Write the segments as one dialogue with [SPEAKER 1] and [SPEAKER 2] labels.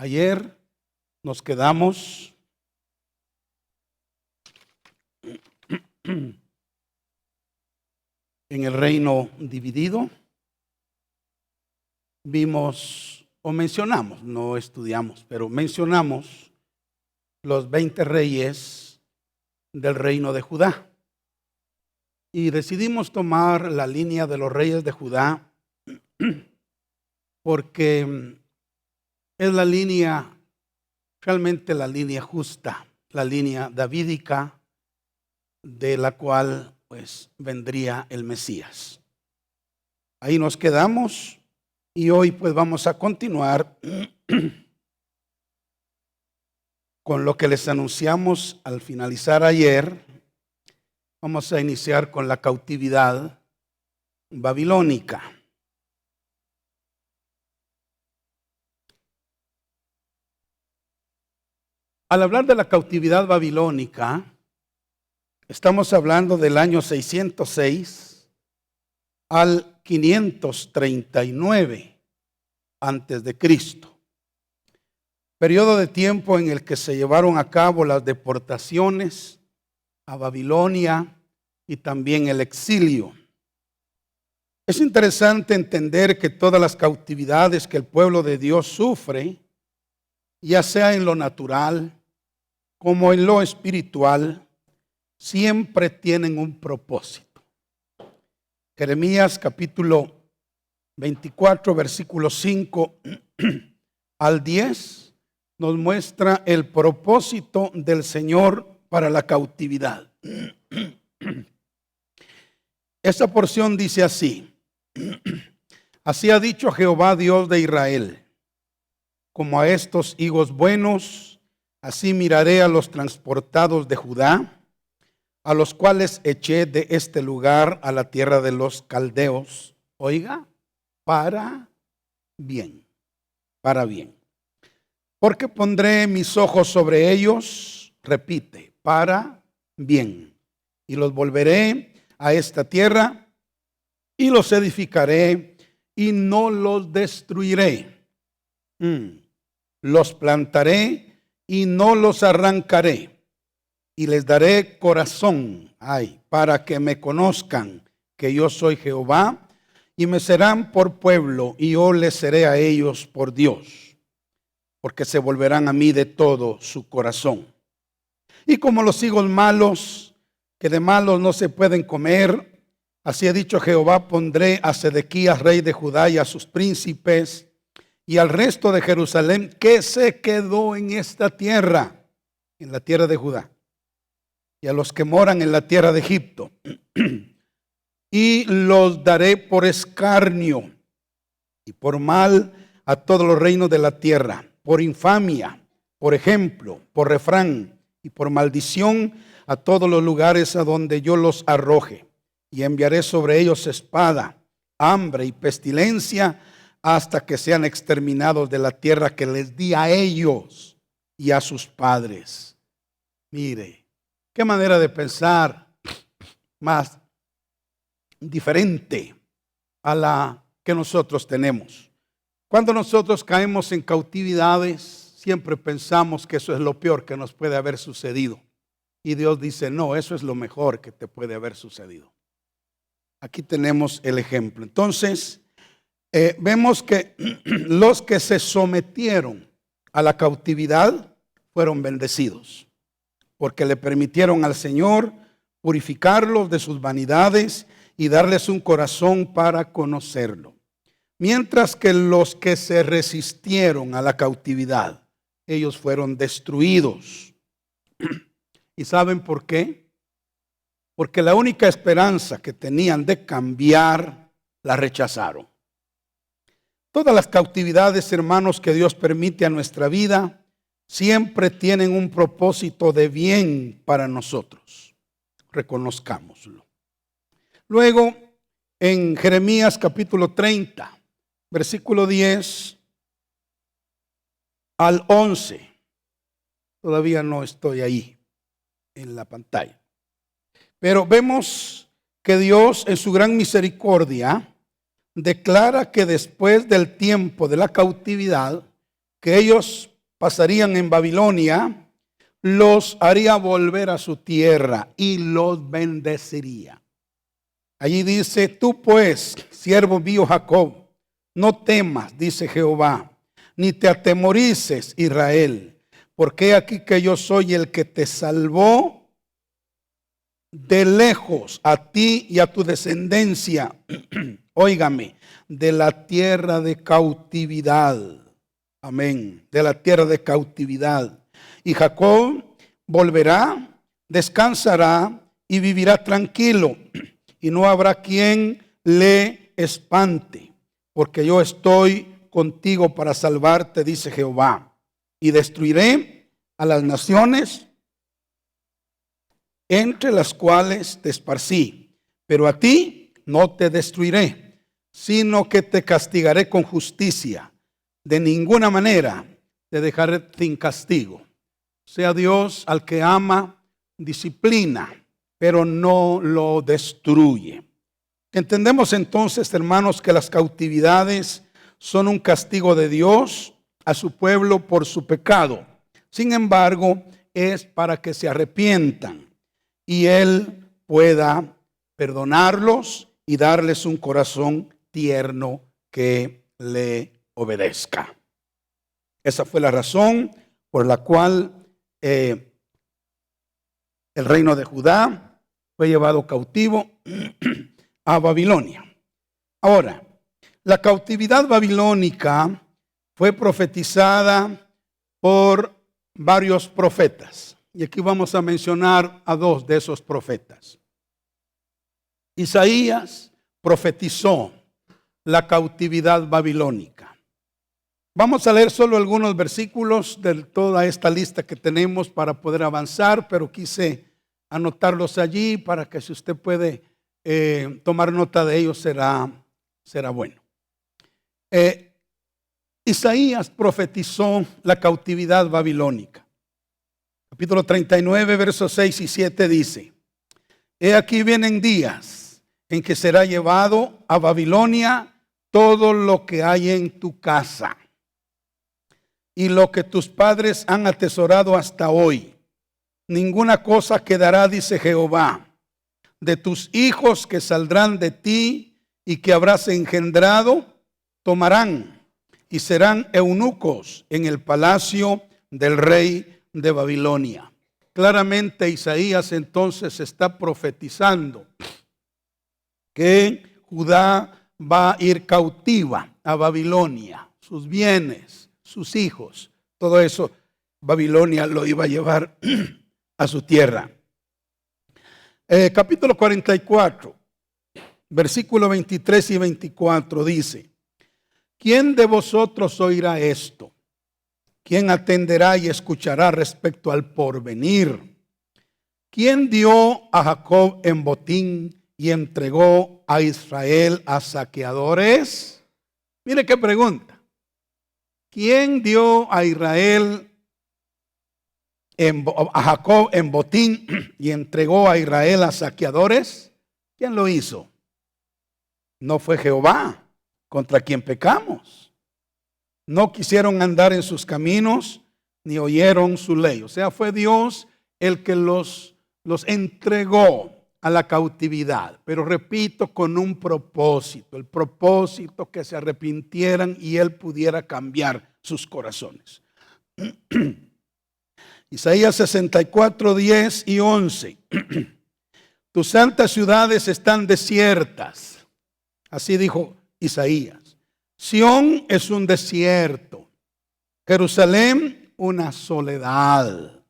[SPEAKER 1] Ayer nos quedamos en el reino dividido. Vimos o mencionamos, no estudiamos, pero mencionamos los 20 reyes del reino de Judá. Y decidimos tomar la línea de los reyes de Judá porque es la línea, realmente la línea justa, la línea davídica de la cual pues vendría el Mesías. Ahí nos quedamos y hoy pues vamos a continuar con lo que les anunciamos al finalizar ayer. Vamos a iniciar con la cautividad babilónica. Al hablar de la cautividad babilónica, estamos hablando del año 606 al 539 antes de Cristo. Periodo de tiempo en el que se llevaron a cabo las deportaciones a Babilonia y también el exilio. Es interesante entender que todas las cautividades que el pueblo de Dios sufre, ya sea en lo natural como en lo espiritual, siempre tienen un propósito. Jeremías capítulo 24, versículo 5 al 10 nos muestra el propósito del Señor para la cautividad. Esa porción dice así: así ha dicho Jehová Dios de Israel, como a estos higos buenos, así miraré a los transportados de Judá, a los cuales eché de este lugar a la tierra de los caldeos. Oiga, para bien, para bien. Porque pondré mis ojos sobre ellos, repite, para bien. Y los volveré a esta tierra y los edificaré y no los destruiré. Los plantaré y no los arrancaré, y les daré corazón, para que me conozcan que yo soy Jehová, y me serán por pueblo, y yo les seré a ellos por Dios, porque se volverán a mí de todo su corazón. Y como los higos malos, que de malos no se pueden comer, así ha dicho Jehová, pondré a Sedequías, rey de Judá, y a sus príncipes, y al resto de Jerusalén que se quedó en esta tierra, en la tierra de Judá, y a los que moran en la tierra de Egipto, y los daré por escarnio y por mal a todos los reinos de la tierra, por infamia, por ejemplo, por refrán y por maldición a todos los lugares a donde yo los arroje, y enviaré sobre ellos espada, hambre y pestilencia, hasta que sean exterminados de la tierra que les di a ellos y a sus padres. Mire, qué manera de pensar más diferente a la que nosotros tenemos. Cuando nosotros caemos en cautividades, siempre pensamos que eso es lo peor que nos puede haber sucedido. Y Dios dice, no, eso es lo mejor que te puede haber sucedido. Aquí tenemos el ejemplo. Entonces, vemos que los que se sometieron a la cautividad fueron bendecidos, porque le permitieron al Señor purificarlos de sus vanidades y darles un corazón para conocerlo. Mientras que los que se resistieron a la cautividad, ellos fueron destruidos. ¿Y saben por qué? Porque la única esperanza que tenían de cambiar, la rechazaron. Todas las cautividades, hermanos, que Dios permite a nuestra vida, siempre tienen un propósito de bien para nosotros. Reconozcámoslo. Luego, en Jeremías capítulo 30, versículo 10 al 11. Todavía no estoy ahí en la pantalla. Pero vemos que Dios, en su gran misericordia, declara que después del tiempo de la cautividad, que ellos pasarían en Babilonia, los haría volver a su tierra y los bendeciría. Allí dice: tú pues, siervo mío Jacob, no temas, dice Jehová, ni te atemorices, Israel, porque aquí que yo soy el que te salvó de lejos, a ti y a tu descendencia, óigame, de la tierra de cautividad. Amén. De la tierra de cautividad. Y Jacob volverá, descansará y vivirá tranquilo, y no habrá quien le espante, porque yo estoy contigo para salvarte, dice Jehová, y destruiré a las naciones entre las cuales te esparcí, pero a ti no te destruiré, sino que te castigaré con justicia. De ninguna manera te dejaré sin castigo. Sea Dios al que ama, disciplina, pero no lo destruye. Entendemos entonces, hermanos, que las cautividades son un castigo de Dios a su pueblo por su pecado. Sin embargo, es para que se arrepientan y Él pueda perdonarlos y darles un corazón tierno que le obedezca. Esa fue la razón por la cual el reino de Judá fue llevado cautivo a Babilonia. Ahora, la cautividad babilónica fue profetizada por varios profetas. Y aquí vamos a mencionar a dos de esos profetas. Isaías profetizó la cautividad babilónica. Vamos a leer solo algunos versículos de toda esta lista que tenemos para poder avanzar, pero quise anotarlos allí para que si usted puede tomar nota de ellos será bueno. Isaías profetizó la cautividad babilónica. Capítulo 39, versos 6 y 7 dice: he aquí vienen días en que será llevado a Babilonia todo lo que hay en tu casa y lo que tus padres han atesorado hasta hoy. Ninguna cosa quedará, dice Jehová. De tus hijos que saldrán de ti y que habrás engendrado, tomarán y serán eunucos en el palacio del rey de Babilonia. Claramente Isaías entonces está profetizando que Judá va a ir cautiva a Babilonia, sus bienes, sus hijos, todo eso Babilonia lo iba a llevar a su tierra. Capítulo 44, versículo 23 y 24 dice: ¿quién de vosotros oirá esto? ¿Quién atenderá y escuchará respecto al porvenir? ¿Quién dio a Jacob en botín y entregó a Israel a saqueadores? Mire qué pregunta. ¿Quién dio a Israel, a Jacob en botín y entregó a Israel a saqueadores? ¿Quién lo hizo? No fue Jehová, contra quien pecamos. No quisieron andar en sus caminos, ni oyeron su ley. O sea, fue Dios el que los entregó a la cautividad. Pero repito, con un propósito. El propósito que se arrepintieran y Él pudiera cambiar sus corazones. Isaías 64, 10 y 11. Tus santas ciudades están desiertas. Así dijo Isaías. Sión es un desierto, Jerusalén una soledad.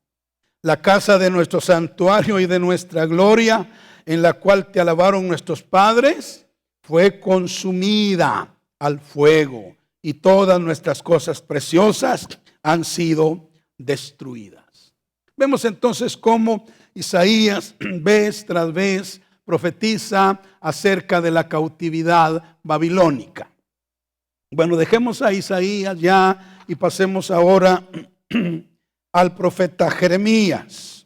[SPEAKER 1] La casa de nuestro santuario y de nuestra gloria, en la cual te alabaron nuestros padres, fue consumida al fuego, y todas nuestras cosas preciosas han sido destruidas. Vemos entonces cómo Isaías vez tras vez profetiza acerca de la cautividad babilónica. Bueno, dejemos a Isaías ya y pasemos ahora al profeta Jeremías.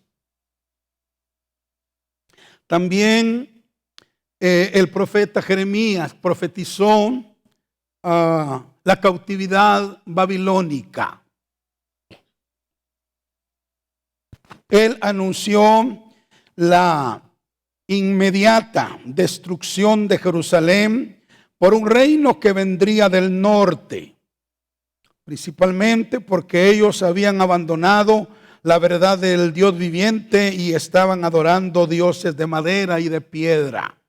[SPEAKER 1] También el profeta Jeremías profetizó la cautividad babilónica. Él anunció la inmediata destrucción de Jerusalén por un reino que vendría del norte, principalmente porque ellos habían abandonado la verdad del Dios viviente y estaban adorando dioses de madera y de piedra.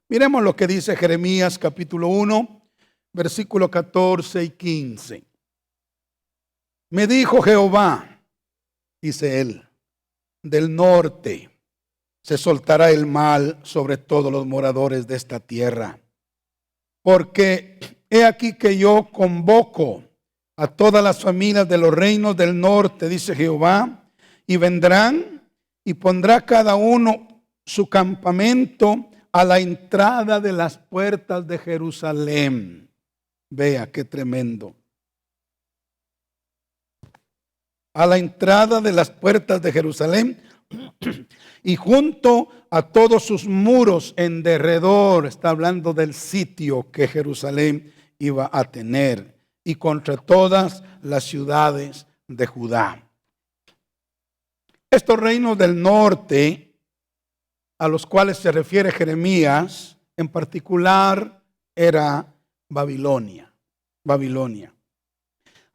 [SPEAKER 1] Miremos lo que dice Jeremías capítulo 1, versículos 14 y 15. Me dijo Jehová, dice él, del norte se soltará el mal sobre todos los moradores de esta tierra. Porque he aquí que yo convoco a todas las familias de los reinos del norte, dice Jehová, y vendrán y pondrá cada uno su campamento a la entrada de las puertas de Jerusalén. Vea qué tremendo. A la entrada de las puertas de Jerusalén y junto a todos sus muros en derredor, está hablando del sitio que Jerusalén iba a tener, y contra todas las ciudades de Judá. Estos reinos del norte a los cuales se refiere Jeremías, en particular era Babilonia.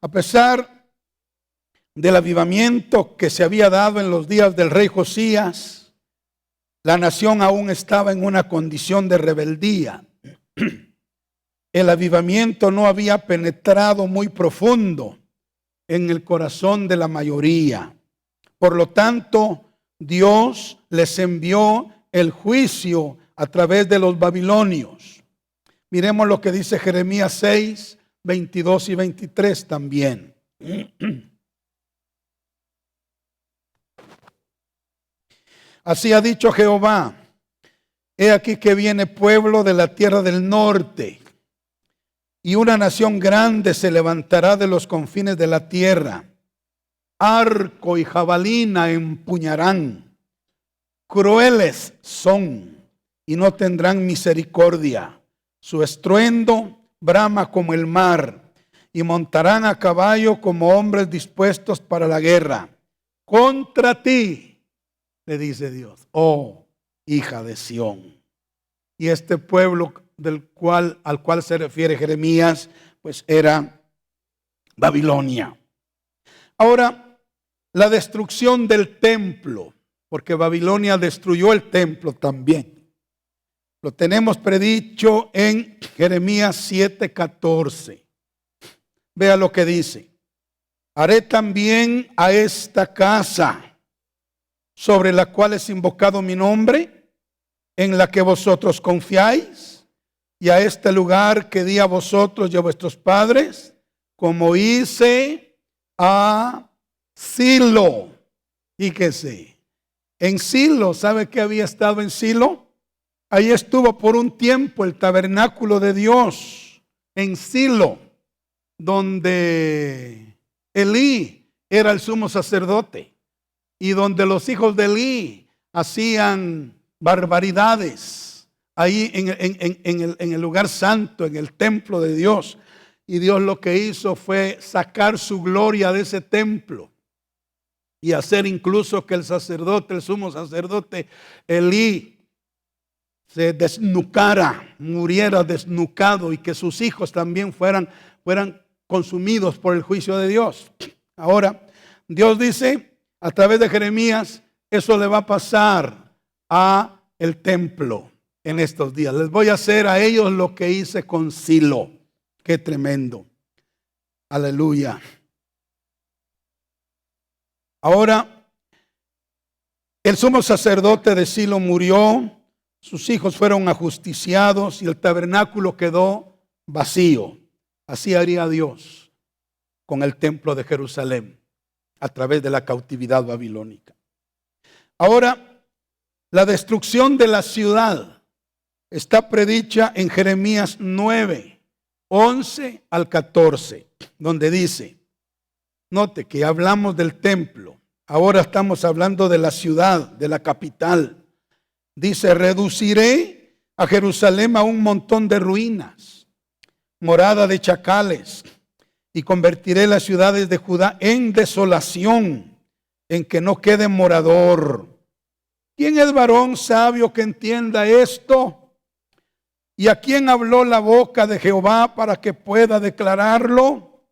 [SPEAKER 1] A pesar del avivamiento que se había dado en los días del rey Josías, la nación aún estaba en una condición de rebeldía. El avivamiento no había penetrado muy profundo en el corazón de la mayoría. Por lo tanto, Dios les envió el juicio a través de los babilonios. Miremos lo que dice Jeremías 6, 22 y 23 también. Así ha dicho Jehová, he aquí que viene pueblo de la tierra del norte, y una nación grande se levantará de los confines de la tierra. Arco y jabalina empuñarán, crueles son y no tendrán misericordia. Su estruendo brama como el mar, y montarán a caballo como hombres dispuestos para la guerra. Contra ti, le dice Dios, oh hija de Sión. Y este pueblo al cual se refiere Jeremías, pues era Babilonia. Ahora, la destrucción del templo, porque Babilonia destruyó el templo también. Lo tenemos predicho en Jeremías 7:14. Vea lo que dice. Haré también a esta casa sobre la cual es invocado mi nombre, en la que vosotros confiáis, y a este lugar que di a vosotros y a vuestros padres, como hice a Silo. Fíjese, en Silo, ¿sabe qué había estado en Silo? Ahí estuvo por un tiempo el tabernáculo de Dios, en Silo, donde Elí era el sumo sacerdote y donde los hijos de Elí hacían barbaridades ahí en el lugar santo, en el templo de Dios. Y Dios lo que hizo fue sacar su gloria de ese templo y hacer incluso que el sacerdote, el sumo sacerdote Elí, se desnucara, muriera desnucado, y que sus hijos también fueran consumidos por el juicio de Dios. Ahora, Dios dice a través de Jeremías, eso le va a pasar a el templo en estos días. Les voy a hacer a ellos lo que hice con Silo. Qué tremendo. Aleluya. Ahora, el sumo sacerdote de Silo murió, sus hijos fueron ajusticiados y el tabernáculo quedó vacío. Así haría Dios con el templo de Jerusalén a través de la cautividad babilónica. Ahora, la destrucción de la ciudad está predicha en Jeremías 9, 11 al 14, donde dice, note que hablamos del templo, ahora estamos hablando de la ciudad, de la capital. Dice, reduciré a Jerusalén a un montón de ruinas, morada de chacales, y convertiré las ciudades de Judá en desolación, en que no quede morador. ¿Quién es varón sabio que entienda esto? ¿Y a quién habló la boca de Jehová para que pueda declararlo?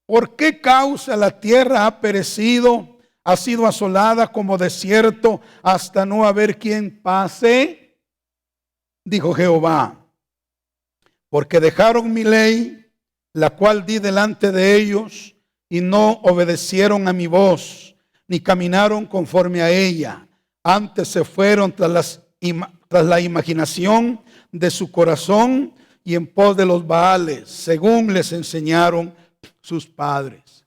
[SPEAKER 1] ¿Por qué causa la tierra ha perecido, ha sido asolada como desierto hasta no haber quien pase? Dijo Jehová, porque dejaron mi ley, la cual di delante de ellos, y no obedecieron a mi voz, ni caminaron conforme a ella. Antes se fueron tras la imaginación de su corazón y en pos de los Baales, según les enseñaron sus padres.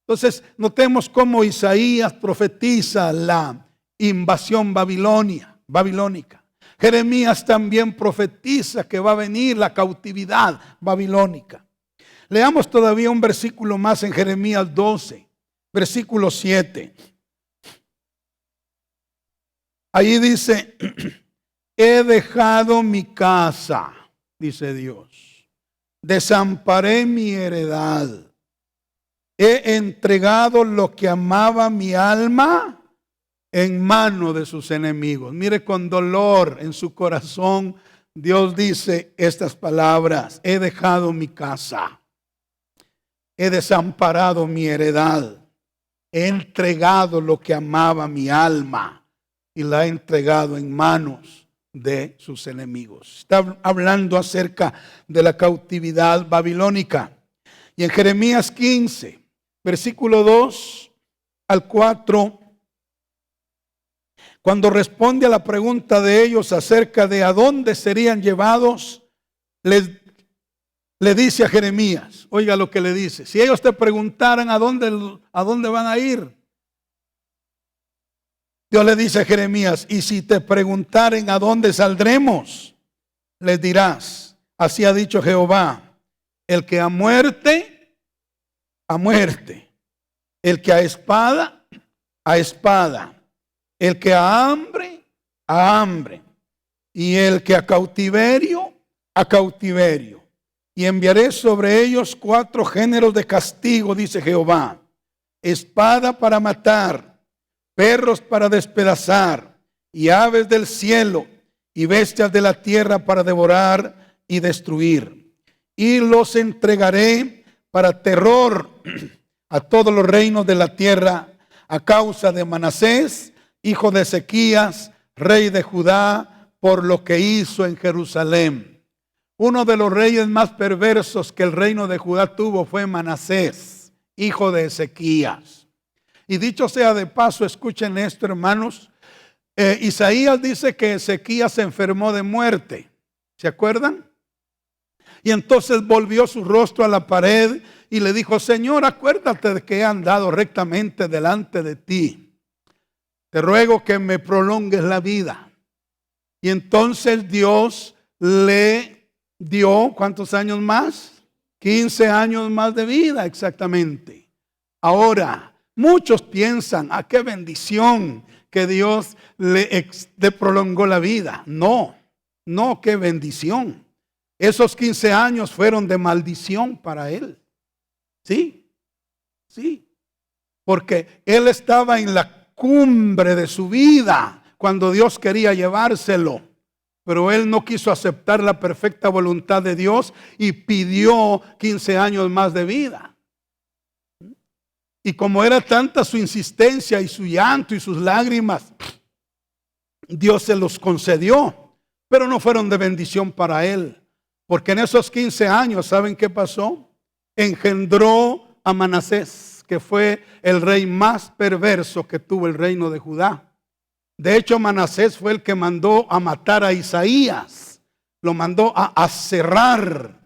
[SPEAKER 1] Entonces, notemos cómo Isaías profetiza la invasión babilónica. Jeremías también profetiza que va a venir la cautividad babilónica. Leamos todavía un versículo más en Jeremías 12, versículo 7. Ahí dice, he dejado mi casa, dice Dios, desamparé mi heredad, he entregado lo que amaba mi alma en mano de sus enemigos. Mire, con dolor en su corazón, Dios dice estas palabras, he dejado mi casa, he desamparado mi heredad, he entregado lo que amaba mi alma y la he entregado en manos de sus enemigos. Está hablando acerca de la cautividad babilónica. Y en Jeremías 15, versículo 2 al 4, cuando responde a la pregunta de ellos acerca de a dónde serían llevados, le dice a Jeremías, oiga lo que le dice, si ellos te preguntaran a dónde van a ir, Dios le dice a Jeremías, y si te preguntaren a dónde saldremos, les dirás, así ha dicho Jehová, el que a muerte, a muerte, el que a espada, el que a hambre, y el que a cautiverio, y enviaré sobre ellos 4 géneros de castigo, dice Jehová, espada para matar, perros para despedazar, y aves del cielo, y bestias de la tierra para devorar y destruir. Y los entregaré para terror a todos los reinos de la tierra, a causa de Manasés, hijo de Ezequías, rey de Judá, por lo que hizo en Jerusalén. Uno de los reyes más perversos que el reino de Judá tuvo fue Manasés, hijo de Ezequías. Y dicho sea de paso, escuchen esto, hermanos. Isaías dice que Ezequías se enfermó de muerte. ¿Se acuerdan? Y entonces volvió su rostro a la pared y le dijo, Señor, acuérdate de que he andado rectamente delante de ti. Te ruego que me prolongues la vida. Y entonces Dios le dio, ¿cuántos años más? 15 años más de vida, exactamente. Ahora, muchos piensan, qué bendición que Dios le prolongó la vida. No, qué bendición. Esos 15 años fueron de maldición para él. Sí, porque él estaba en la cumbre de su vida cuando Dios quería llevárselo. Pero él no quiso aceptar la perfecta voluntad de Dios y pidió 15 años más de vida. Y como era tanta su insistencia y su llanto y sus lágrimas, Dios se los concedió, pero no fueron de bendición para él. Porque en esos 15 años, ¿saben qué pasó? Engendró a Manasés, que fue el rey más perverso que tuvo el reino de Judá. De hecho, Manasés fue el que mandó a matar a Isaías, lo mandó a aserrar.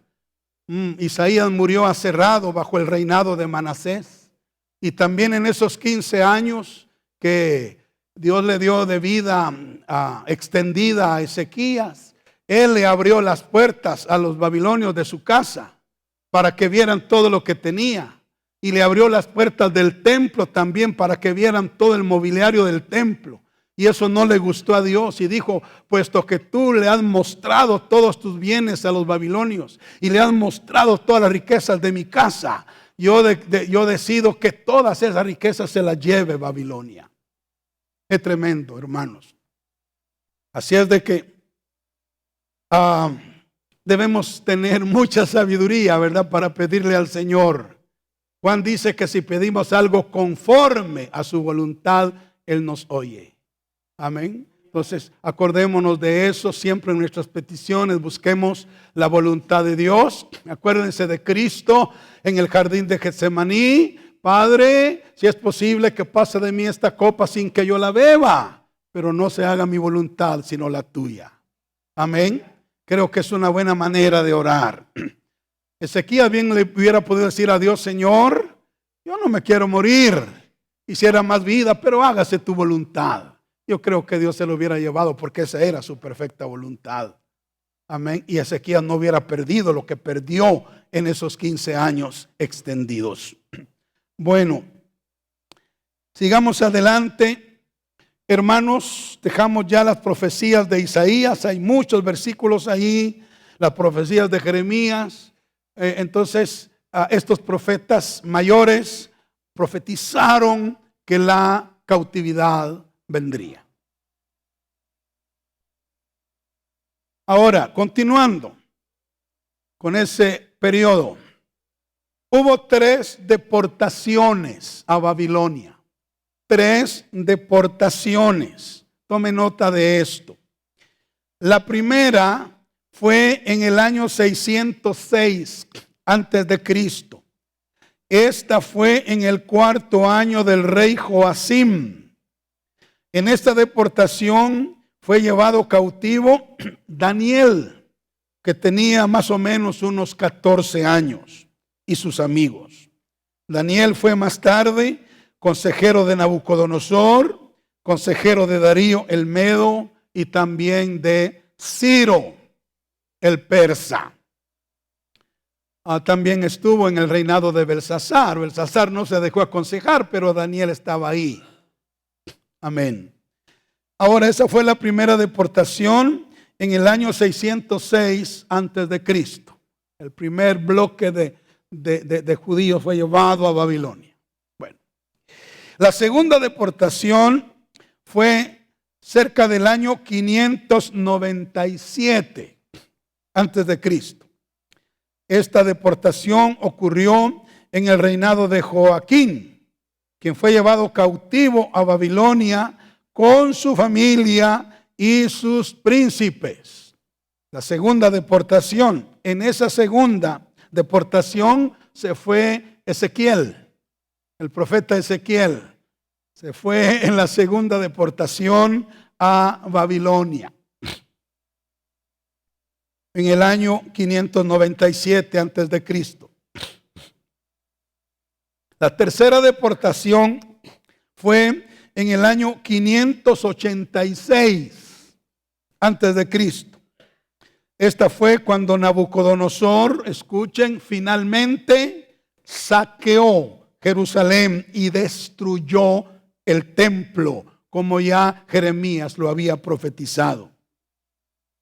[SPEAKER 1] Isaías murió aserrado bajo el reinado de Manasés. Y también en esos 15 años que Dios le dio de vida extendida a Ezequías, él le abrió las puertas a los babilonios de su casa para que vieran todo lo que tenía. Y le abrió las puertas del templo también para que vieran todo el mobiliario del templo. Y eso no le gustó a Dios y dijo, puesto que tú le has mostrado todos tus bienes a los babilonios y le has mostrado todas las riquezas de mi casa, yo decido que todas esas riquezas se las lleve Babilonia. Es tremendo, hermanos. Así es de que debemos tener mucha sabiduría, ¿verdad?, para pedirle al Señor. Juan dice que si pedimos algo conforme a su voluntad, Él nos oye. Amén. Entonces, acordémonos de eso siempre en nuestras peticiones. Busquemos la voluntad de Dios. Acuérdense de Cristo en el jardín de Getsemaní. Padre, si es posible que pase de mí esta copa sin que yo la beba, pero no se haga mi voluntad sino la tuya. Amén. Creo que es una buena manera de orar. Ezequías bien le hubiera podido decir a Dios: Señor, yo no me quiero morir, quisiera más vida, pero hágase tu voluntad. Yo creo que Dios se lo hubiera llevado porque esa era su perfecta voluntad. Amén. Y Ezequías no hubiera perdido lo que perdió en esos 15 años extendidos. Bueno, sigamos adelante. Hermanos, dejamos ya las profecías de Isaías. Hay muchos versículos ahí. Las profecías de Jeremías. Entonces, estos profetas mayores profetizaron que la cautividad vendría. Ahora, continuando con ese periodo, hubo 3 deportaciones a Babilonia. 3 deportaciones. Tome nota de esto. La primera fue en el año 606 antes de Cristo. Esta fue en el 4º año del rey Joacim. En esta deportación fue llevado cautivo Daniel, que tenía más o menos unos 14 años, y sus amigos. Daniel fue más tarde consejero de Nabucodonosor, consejero de Darío el Medo y también de Ciro el persa. También estuvo en el reinado de Belsasar. Belsasar no se dejó aconsejar, pero Daniel estaba ahí. Amén. Ahora, esa fue la primera deportación en el año 606 antes de Cristo. El primer bloque de judíos fue llevado a Babilonia. Bueno, la segunda deportación fue cerca del año 597 antes de Cristo. Esta deportación ocurrió en el reinado de Joaquín, quien fue llevado cautivo a Babilonia con su familia y sus príncipes. La segunda deportación. En esa segunda deportación se fue Ezequiel, el profeta Ezequiel. Se fue en la segunda deportación a Babilonia. En el año 597 antes de Cristo. La tercera deportación fue en el año 586 antes de Cristo. Esta fue cuando Nabucodonosor, escuchen, finalmente saqueó Jerusalén y destruyó el templo, como ya Jeremías lo había profetizado.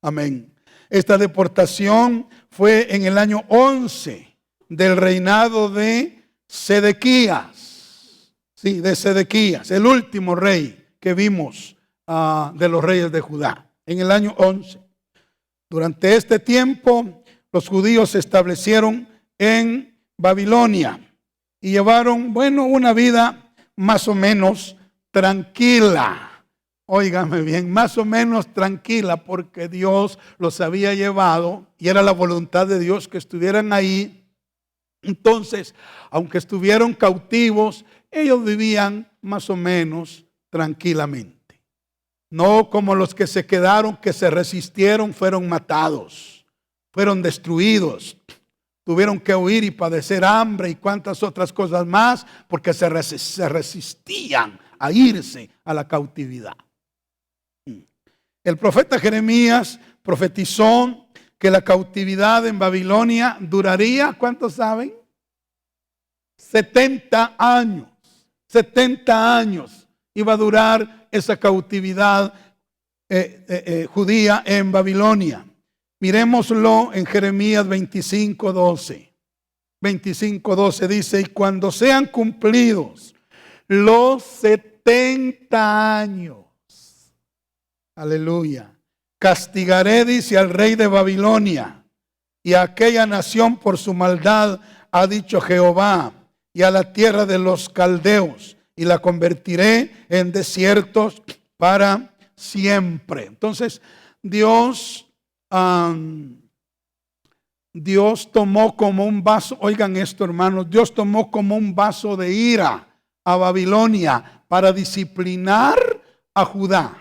[SPEAKER 1] Amén. Esta deportación fue en el año 11 del reinado de Sedequías. Sí, de Sedequías, el último rey que vimos de los reyes de Judá, en el año 11. Durante este tiempo, los judíos se establecieron en Babilonia y llevaron, una vida más o menos tranquila. Óigame bien, más o menos tranquila, porque Dios los había llevado y era la voluntad de Dios que estuvieran ahí. Entonces, aunque estuvieron cautivos, ellos vivían más o menos tranquilamente. No como los que se quedaron, que se resistieron, fueron matados, fueron destruidos. Tuvieron que huir y padecer hambre y cuantas otras cosas más, porque se resistían a irse a la cautividad. El profeta Jeremías profetizó que la cautividad en Babilonia duraría, ¿cuántos saben? 70 años. 70 años iba a durar esa cautividad judía en Babilonia. Miremoslo en Jeremías 25:12. 25:12 dice: y cuando sean cumplidos los 70 años, aleluya, castigaré, dice, al rey de Babilonia y a aquella nación por su maldad, ha dicho Jehová, y a la tierra de los caldeos, y la convertiré en desiertos para siempre. Entonces, Dios tomó como un vaso, oigan esto, hermanos, Dios tomó como un vaso de ira a Babilonia para disciplinar a Judá.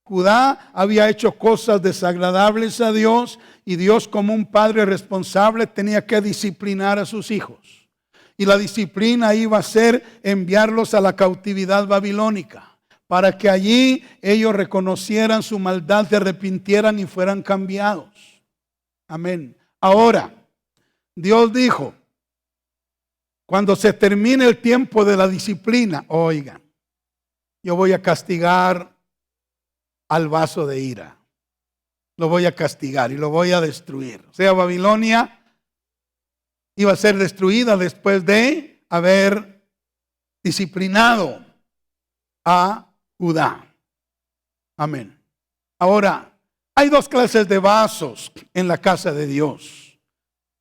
[SPEAKER 1] Judá había hecho cosas desagradables a Dios y Dios, como un padre responsable, tenía que disciplinar a sus hijos. Y la disciplina iba a ser enviarlos a la cautividad babilónica, para que allí ellos reconocieran su maldad, se arrepintieran y fueran cambiados. Amén. Ahora, Dios dijo, cuando se termine el tiempo de la disciplina, oigan, yo voy a castigar al vaso de ira. Lo voy a castigar y lo voy a destruir. O sea, Babilonia iba a ser destruida después de haber disciplinado a Judá. Amén. Ahora, hay dos clases de vasos en la casa de Dios.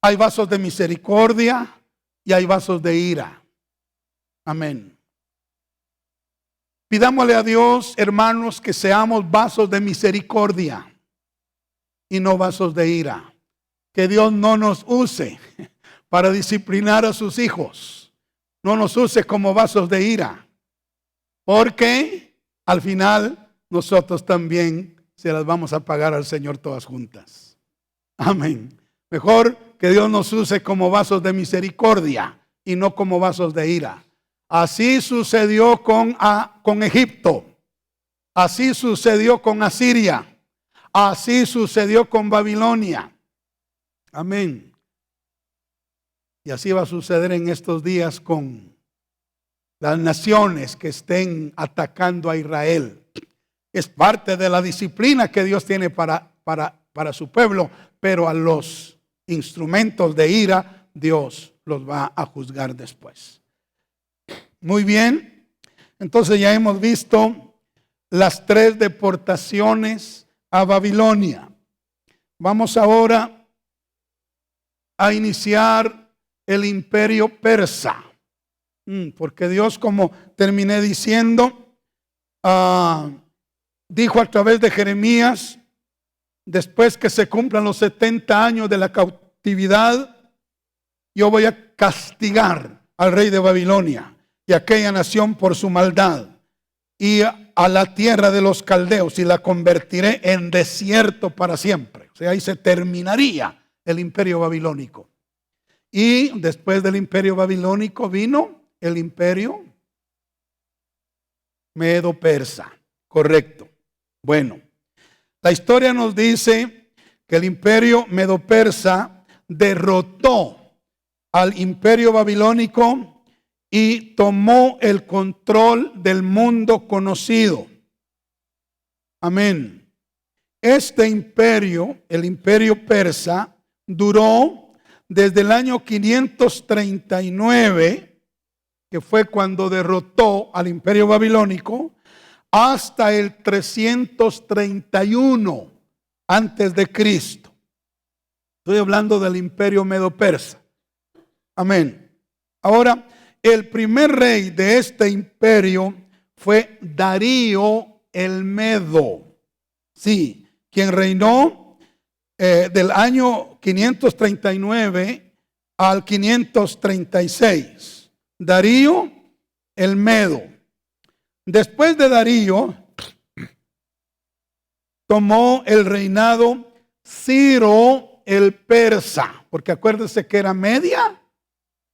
[SPEAKER 1] Hay vasos de misericordia y hay vasos de ira. Amén. Pidámosle a Dios, hermanos, que seamos vasos de misericordia y no vasos de ira. Que Dios no nos use para disciplinar a sus hijos. No nos use como vasos de ira. Porque al final nosotros también se las vamos a pagar al Señor todas juntas. Amén. Mejor que Dios nos use como vasos de misericordia y no como vasos de ira. Así sucedió con Egipto. Así sucedió con Asiria. Así sucedió con Babilonia. Amén. Y así va a suceder en estos días con las naciones que estén atacando a Israel. Es parte de la disciplina que Dios tiene para su pueblo, pero a los instrumentos de ira Dios los va a juzgar después. Muy bien, entonces ya hemos visto las 3 deportaciones a Babilonia. Vamos ahora a iniciar el imperio persa, porque Dios, como terminé diciendo, dijo a través de Jeremías, después que se cumplan los 70 años de la cautividad, yo voy a castigar al rey de Babilonia y aquella nación por su maldad, y a la tierra de los caldeos, y la convertiré en desierto para siempre. O sea, ahí se terminaría el imperio babilónico. Y después del imperio babilónico vino el imperio medo-persa. Correcto. Bueno, la historia nos dice que el imperio medo-persa derrotó al imperio babilónico y tomó el control del mundo conocido. Amén. Este imperio, el imperio persa, duró desde el año 539, que fue cuando derrotó al imperio babilónico, hasta el 331 antes de Cristo. Estoy hablando del imperio medo-persa. Amén. Ahora, el primer rey de este imperio fue Darío el Medo. Sí, quien reinó del año 539 al 536. Darío el Medo. Después de Darío, tomó el reinado Ciro el Persa, porque acuérdense que era Media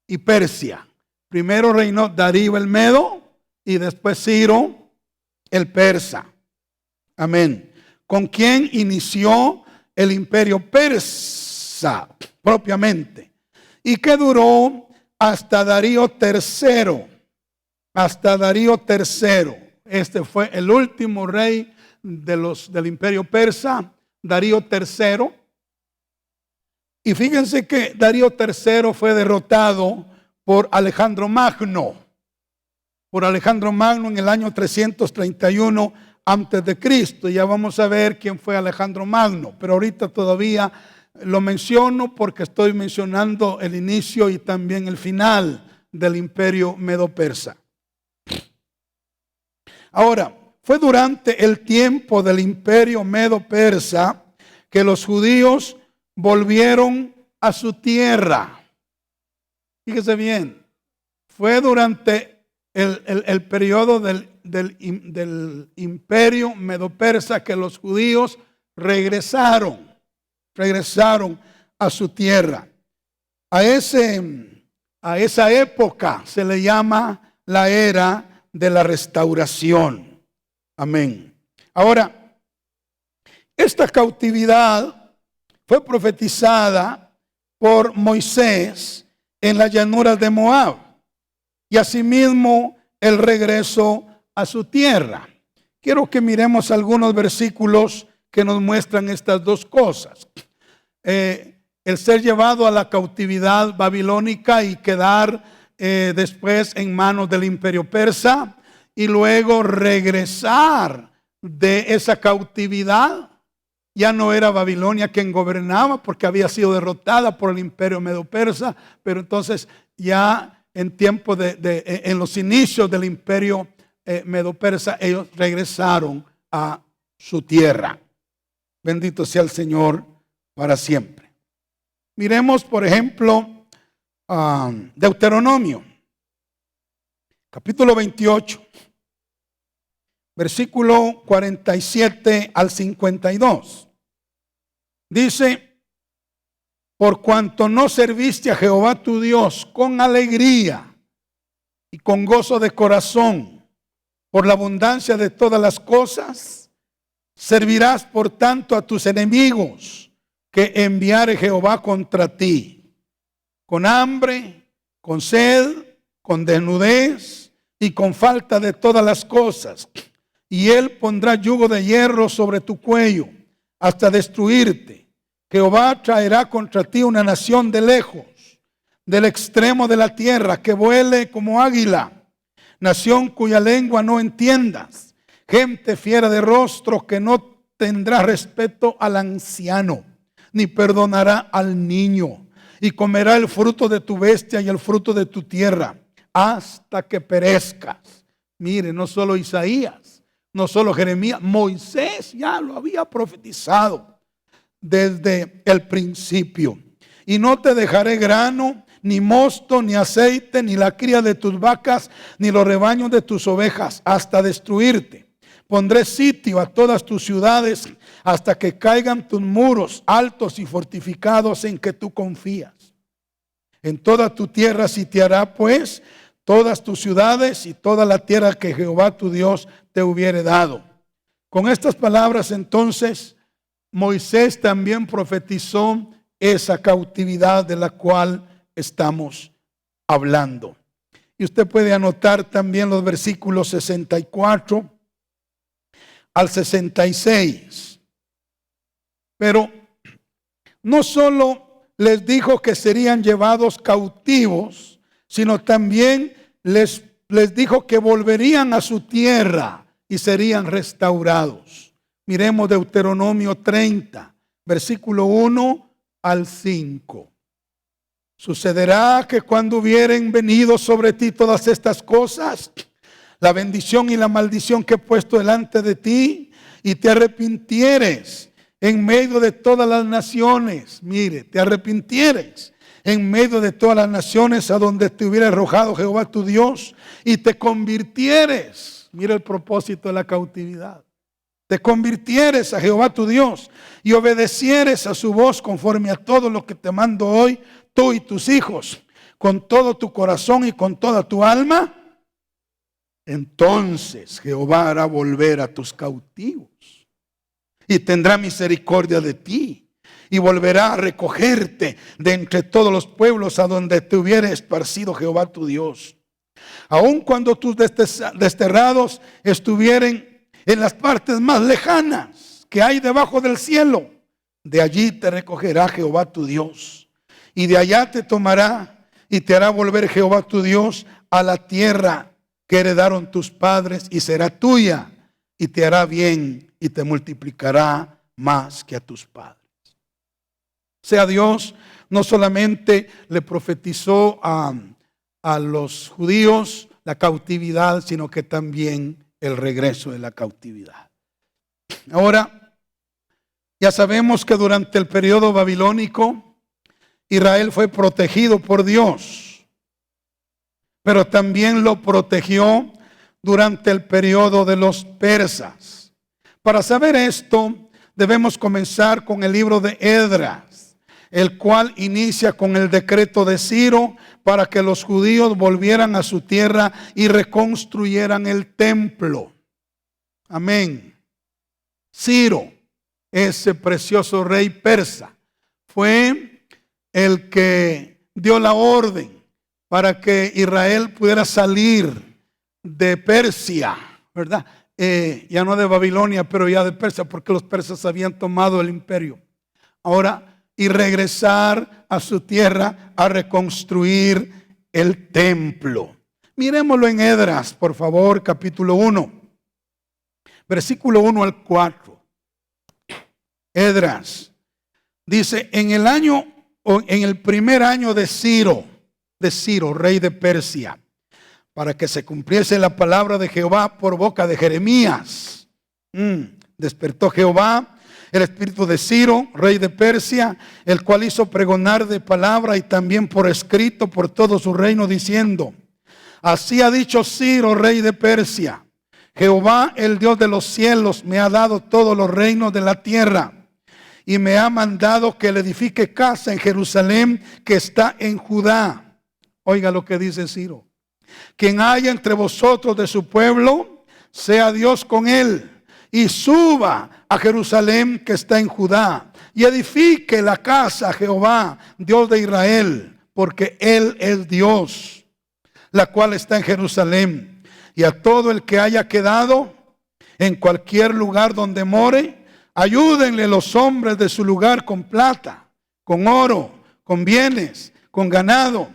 [SPEAKER 1] y Persia. Primero reinó Darío el Medo y después Ciro el Persa. Amén. Con quien inició el imperio persa propiamente, y que duró hasta Darío III. Hasta Darío III. Este fue el último rey del imperio persa, Darío III. Y fíjense que Darío III fue derrotado por Alejandro Magno. Por Alejandro Magno en el año 331 antes de Cristo. Ya vamos a ver quién fue Alejandro Magno. Pero ahorita todavía lo menciono porque estoy mencionando el inicio y también el final del imperio medo-persa. Ahora, fue durante el tiempo del imperio medo-persa que los judíos volvieron a su tierra. Fíjese bien, fue durante el periodo del imperio medo-persa que los judíos regresaron a su tierra. A esa época se le llama la era de la restauración. Amén. Ahora, esta cautividad fue profetizada por Moisés en las llanuras de Moab y asimismo el regreso a su tierra. Quiero que miremos algunos versículos que nos muestran estas dos cosas. El ser llevado a la cautividad babilónica y quedar después en manos del imperio persa y luego regresar de esa cautividad. Ya no era Babilonia quien gobernaba porque había sido derrotada por el imperio medo-persa, pero entonces ya en tiempo en los inicios del imperio medo-persa, ellos regresaron a su tierra. Bendito sea el Señor para siempre. Miremos, por ejemplo, Deuteronomio, capítulo 28. Versículo 47 al 52. Dice: por cuanto no serviste a Jehová tu Dios con alegría y con gozo de corazón, por la abundancia de todas las cosas, servirás por tanto a tus enemigos que enviare Jehová contra ti, con hambre, con sed, con desnudez y con falta de todas las cosas. Y él pondrá yugo de hierro sobre tu cuello hasta destruirte. Jehová traerá contra ti una nación de lejos, del extremo de la tierra, que vuele como águila, nación cuya lengua no entiendas, gente fiera de rostro que no tendrá respeto al anciano, ni perdonará al niño, y comerá el fruto de tu bestia y el fruto de tu tierra, hasta que perezcas. Mire, no solo Isaías, no solo Jeremías, Moisés ya lo había profetizado desde el principio. Y no te dejaré grano, ni mosto, ni aceite, ni la cría de tus vacas, ni los rebaños de tus ovejas, hasta destruirte. Pondré sitio a todas tus ciudades hasta que caigan tus muros altos y fortificados en que tú confías. En toda tu tierra sitiará pues todas tus ciudades y toda la tierra que Jehová tu Dios te hubiere dado. Con estas palabras entonces Moisés también profetizó esa cautividad de la cual estamos hablando. Y usted puede anotar también los versículos 64 al 66. Pero no solo les dijo que serían llevados cautivos, sino también les dijo que volverían a su tierra y serían restaurados. Miremos Deuteronomio 30, versículo 1 al 5. Sucederá que cuando hubieren venido sobre ti todas estas cosas, la bendición y la maldición que he puesto delante de ti, y te arrepintieres en medio de todas las naciones, mire, te arrepintieres en medio de todas las naciones a donde te hubiera arrojado Jehová tu Dios, y te convirtieres, mira el propósito de la cautividad, te convirtieres a Jehová tu Dios y obedecieres a su voz conforme a todo lo que te mando hoy, tú y tus hijos, con todo tu corazón y con toda tu alma, entonces Jehová hará volver a tus cautivos y tendrá misericordia de ti y volverá a recogerte de entre todos los pueblos a donde te hubiera esparcido Jehová tu Dios. Aun cuando tus desterrados estuvieren en las partes más lejanas que hay debajo del cielo, De allí te recogerá Jehová tu Dios, y de allá te tomará y te hará volver Jehová tu Dios a la tierra que heredaron tus padres, y será tuya, y te hará bien y te multiplicará más que a tus padres. O sea, Dios no solamente le profetizó a los judíos la cautividad, sino que también el regreso de la cautividad. Ahora, ya sabemos que durante el periodo babilónico, Israel fue protegido por Dios, pero también lo protegió durante el periodo de los persas. Para saber esto, debemos comenzar con el libro de Esdras, el cual inicia con el decreto de Ciro para que los judíos volvieran a su tierra y reconstruyeran el templo. Amén. Ciro, ese precioso rey persa, fue el que dio la orden para que Israel pudiera salir de Persia, ¿verdad? Ya no de Babilonia, pero ya de Persia, porque los persas habían tomado el imperio. Ahora, y regresar a su tierra a reconstruir el templo. Miremoslo en Esdras, por favor, capítulo 1, versículo 1 al 4. Esdras dice: en el primer año de Ciro, rey de Persia, para que se cumpliese la palabra de Jehová por boca de Jeremías, despertó Jehová el espíritu de Ciro, rey de Persia, el cual hizo pregonar de palabra y también por escrito por todo su reino, diciendo: así ha dicho Ciro, rey de Persia: Jehová, el Dios de los cielos, me ha dado todos los reinos de la tierra, y me ha mandado que le edifique casa en Jerusalén, que está en Judá. Oiga lo que dice Ciro: quien haya entre vosotros de su pueblo, sea Dios con él, y suba a Jerusalén, que está en Judá, y edifique la casa a Jehová, Dios de Israel, porque él es Dios, la cual está en Jerusalén. Y a todo el que haya quedado en cualquier lugar donde more, ayúdenle los hombres de su lugar con plata, con oro, con bienes, con ganado,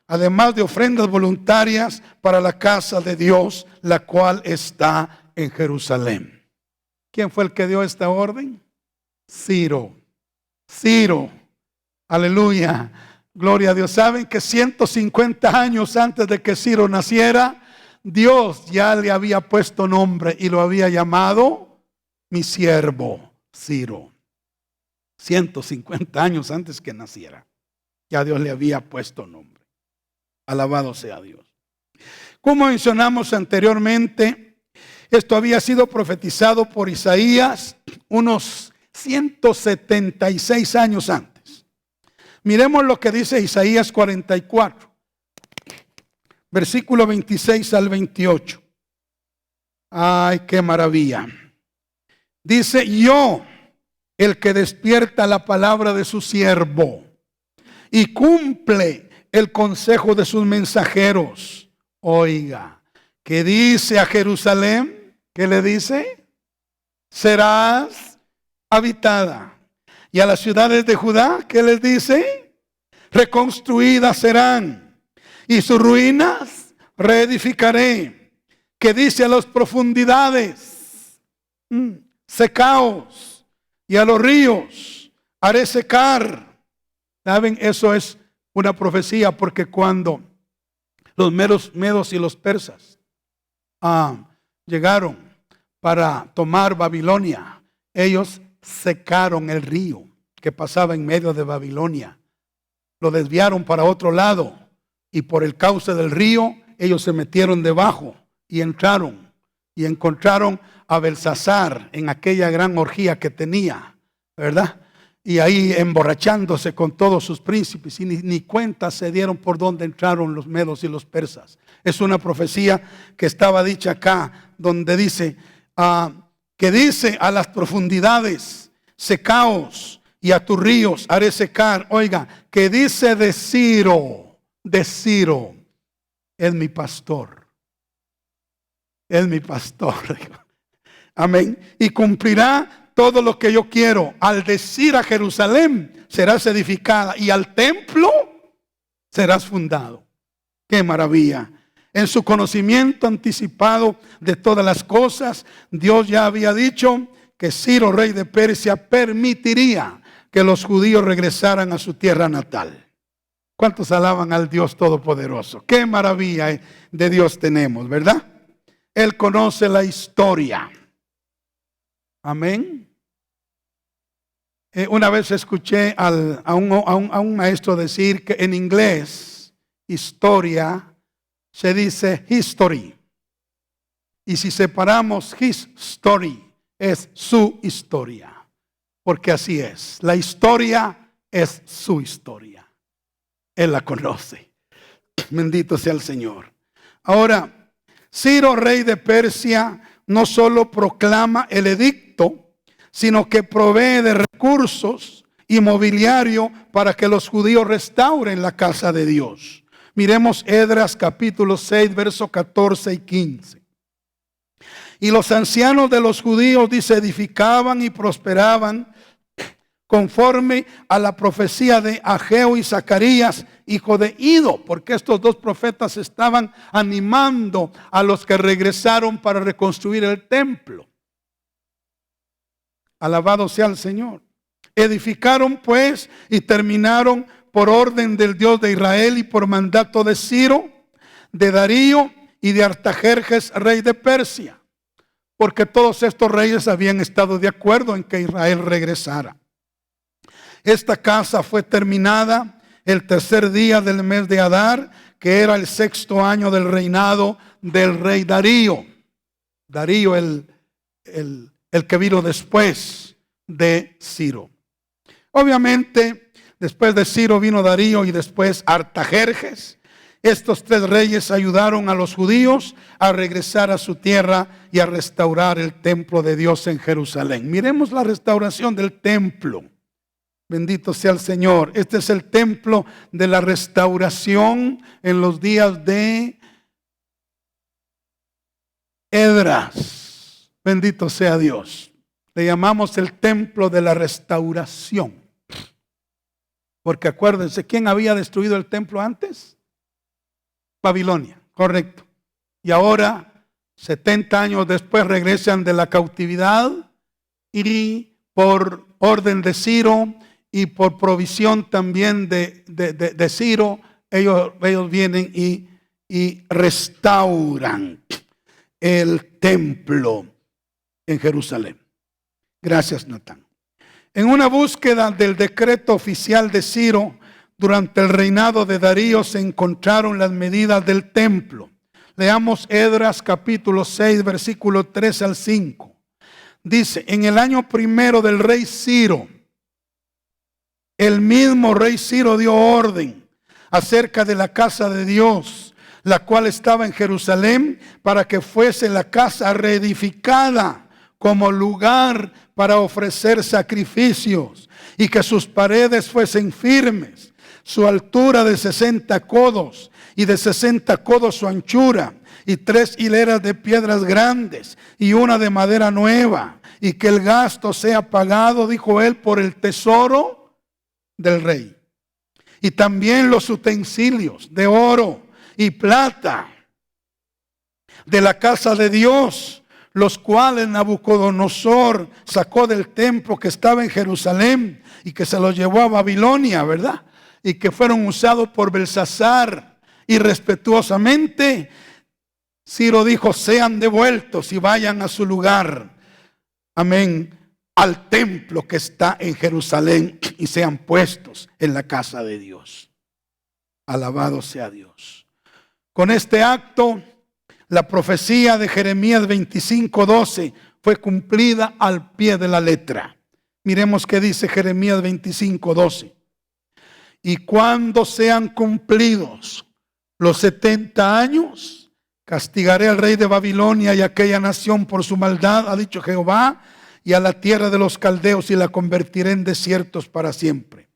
[SPEAKER 1] además de ofrendas voluntarias para la casa de Dios, la cual está en Jerusalén. ¿Quién fue el que dio esta orden? Ciro. Aleluya. Gloria a Dios. ¿Saben que 150 años antes de que Ciro naciera, Dios ya le había puesto nombre y lo había llamado mi siervo Ciro? 150 años antes que naciera, ya Dios le había puesto nombre. Alabado sea Dios. Como mencionamos anteriormente, esto había sido profetizado por Isaías unos 176 años antes. Miremos lo que dice Isaías 44, versículo 26 al 28. Ay, qué maravilla. Dice: yo, el que despierta la palabra de su siervo y cumple el consejo de sus mensajeros. Oiga, que dice a Jerusalén, ¿qué le dice? Serás habitada. Y a las ciudades de Judá, ¿qué les dice? Reconstruidas serán, y sus ruinas reedificaré. Que dice a las profundidades, secaos, y a los ríos haré secar. ¿Saben? Eso es una profecía, porque cuando los medos y los persas llegaron para tomar Babilonia, ellos secaron el río que pasaba en medio de Babilonia, lo desviaron para otro lado, y por el cauce del río ellos se metieron debajo y entraron y encontraron a Belsasar en aquella gran orgía que tenía, ¿verdad? Y ahí emborrachándose con todos sus príncipes, y ni cuenta se dieron por dónde entraron los medos y los persas. Es una profecía que estaba dicha acá, donde dice que dice a las profundidades, secaos, y a tus ríos haré secar. Oiga, que dice de Ciro, es mi pastor. Es mi pastor. Amén. Y cumplirá todo lo que yo quiero. Al decir a Jerusalén, serás edificada, y al templo serás fundado. ¡Qué maravilla! En su conocimiento anticipado de todas las cosas, Dios ya había dicho que Ciro, rey de Persia, permitiría que los judíos regresaran a su tierra natal. ¿Cuántos alaban al Dios Todopoderoso? ¡Qué maravilla de Dios tenemos!, ¿verdad? Él conoce la historia. Amén. Una vez escuché a un maestro decir que en inglés, historia se dice history. Y si separamos his story, es su historia. Porque así es. La historia es su historia. Él la conoce. Bendito sea el Señor. Ahora, Ciro, rey de Persia, no solo proclama el edicto, sino que provee de recursos y mobiliario para que los judíos restauren la casa de Dios. Miremos Esdras capítulo 6, versos 14 y 15. Y los ancianos de los judíos, dice, edificaban y prosperaban conforme a la profecía de Ageo y Zacarías, hijo de Ido, porque estos dos profetas estaban animando a los que regresaron para reconstruir el templo. Alabado sea el Señor. Edificaron pues y terminaron por orden del Dios de Israel y por mandato de Ciro, de Darío y de Artajerjes, rey de Persia, porque todos estos reyes habían estado de acuerdo en que Israel regresara. Esta casa fue terminada el tercer día del mes de Adar, que era el 6º año del reinado del rey Darío. Darío el que vino después de Ciro. Obviamente, después de Ciro vino Darío y después Artajerjes. Estos tres reyes ayudaron a los judíos a regresar a su tierra y a restaurar el templo de Dios en Jerusalén. Miremos la restauración del templo. Bendito sea el Señor. Este es el templo de la restauración en los días de Esdras. Bendito sea Dios. Le llamamos el templo de la restauración. Porque acuérdense, ¿quién había destruido el templo antes? Babilonia, correcto. Y ahora, 70 años después, regresan de la cautividad y por orden de Ciro y por provisión también de Ciro, ellos vienen y restauran el templo en Jerusalén. Gracias, Natán. En una búsqueda del decreto oficial de Ciro, durante el reinado de Darío se encontraron las medidas del templo. Leamos Esdras capítulo 6, versículo 3 al 5. Dice, en el año primero del rey Ciro, el mismo rey Ciro dio orden acerca de la casa de Dios, la cual estaba en Jerusalén, para que fuese la casa reedificada como lugar para ofrecer sacrificios, y que sus paredes fuesen firmes, su altura de 60 codos y de 60 codos su anchura, y 3 hileras de piedras grandes y una de madera nueva, y que el gasto sea pagado, dijo él, por el tesoro del rey. Y también los utensilios de oro y plata de la casa de Dios, los cuales Nabucodonosor sacó del templo que estaba en Jerusalén y que se los llevó a Babilonia, ¿verdad? Y que fueron usados por Belsasar. Y respetuosamente Ciro dijo, sean devueltos y vayan a su lugar, amén, al templo que está en Jerusalén, y sean puestos en la casa de Dios. Alabado sea Dios. Con este acto, la profecía de Jeremías 25:12 fue cumplida al pie de la letra. Miremos qué dice Jeremías 25:12. Y cuando sean cumplidos los 70 años, castigaré al rey de Babilonia y a aquella nación por su maldad, ha dicho Jehová, y a la tierra de los caldeos, y la convertiré en desiertos para siempre.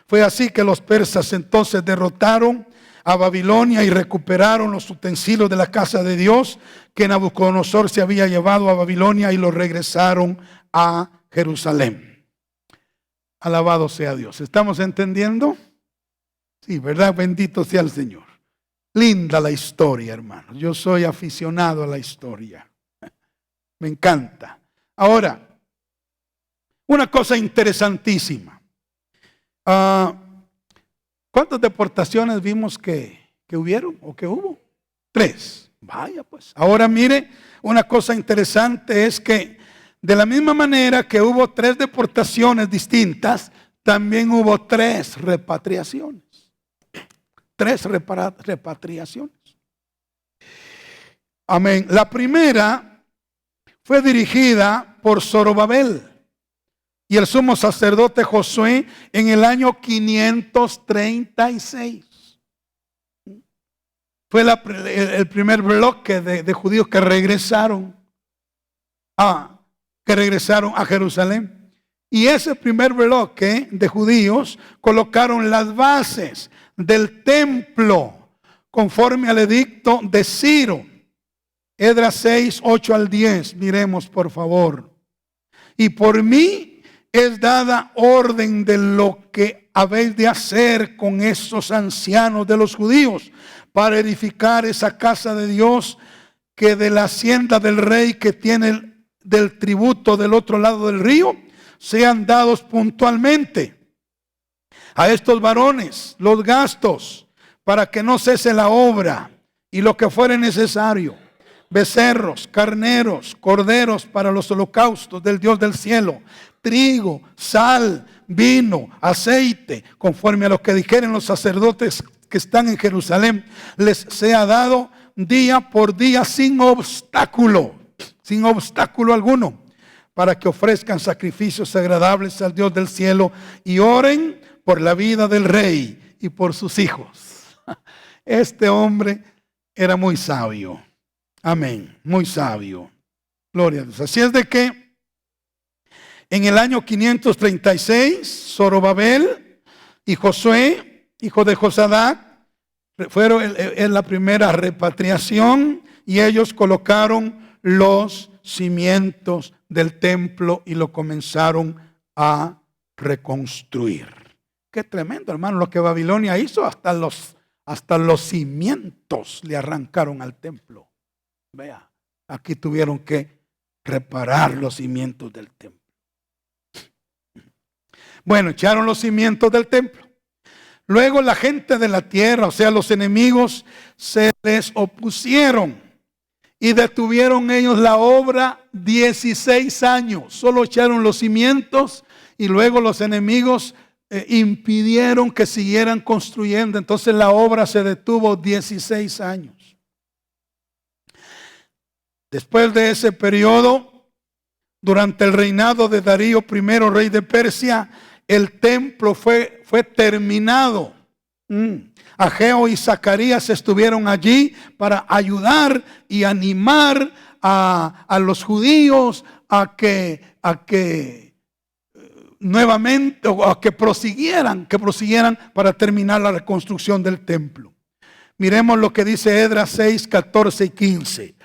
[SPEAKER 1] Fue así que los persas entonces derrotaron a Babilonia y recuperaron los utensilios de la casa de Dios que Nabucodonosor se había llevado a Babilonia, y los regresaron a Jerusalén. Alabado sea Dios. ¿Estamos entendiendo? Sí, ¿verdad? Bendito sea el Señor. Linda la historia, hermanos. Yo soy aficionado a la historia. Me encanta. Ahora, una cosa interesantísima. ¿Cuántas deportaciones vimos que hubieron o que hubo? 3. Vaya pues. Ahora mire, una cosa interesante es que de la misma manera que hubo 3 deportaciones distintas, también hubo 3 repatriaciones. 3 repatriaciones. Amén. La primera fue dirigida por Zorobabel y el sumo sacerdote Josué en el año 536. Fue el primer bloque de judíos que regresaron a Jerusalén. Y ese primer bloque de judíos colocaron las bases del templo conforme al edicto de Ciro. Esdras 6, 8 al 10. Miremos por favor. Y por mí es dada orden de lo que habéis de hacer con esos ancianos de los judíos para edificar esa casa de Dios, que de la hacienda del rey que tiene del tributo del otro lado del río sean dados puntualmente a estos varones los gastos, para que no cese la obra, y lo que fuere necesario: becerros, carneros, corderos para los holocaustos del Dios del cielo, trigo, sal, vino, aceite, conforme a lo que dijeren los sacerdotes que están en Jerusalén, les sea dado día por día sin obstáculo alguno, para que ofrezcan sacrificios agradables al Dios del cielo y oren por la vida del rey y por sus hijos. Este hombre era muy sabio. Amén, muy sabio. Gloria a Dios. Así es de que en el año 536, Zorobabel y Josué, hijo de Josadac, fueron en la primera repatriación, y ellos colocaron los cimientos del templo y lo comenzaron a reconstruir. Qué tremendo, hermano, lo que Babilonia hizo. Hasta los cimientos le arrancaron al templo. Vea, aquí tuvieron que reparar los cimientos del templo. Bueno, echaron los cimientos del templo. Luego la gente de la tierra, o sea, los enemigos, se les opusieron y detuvieron ellos la obra 16 años. Solo echaron los cimientos y luego los enemigos impidieron que siguieran construyendo. Entonces la obra se detuvo 16 años. Después de ese periodo, durante el reinado de Darío I, rey de Persia, el templo fue terminado. Ageo y Zacarías estuvieron allí para ayudar y animar a los judíos a que nuevamente, o a que prosiguieran para terminar la reconstrucción del templo. Miremos lo que dice Esdras 6, 14 y 15.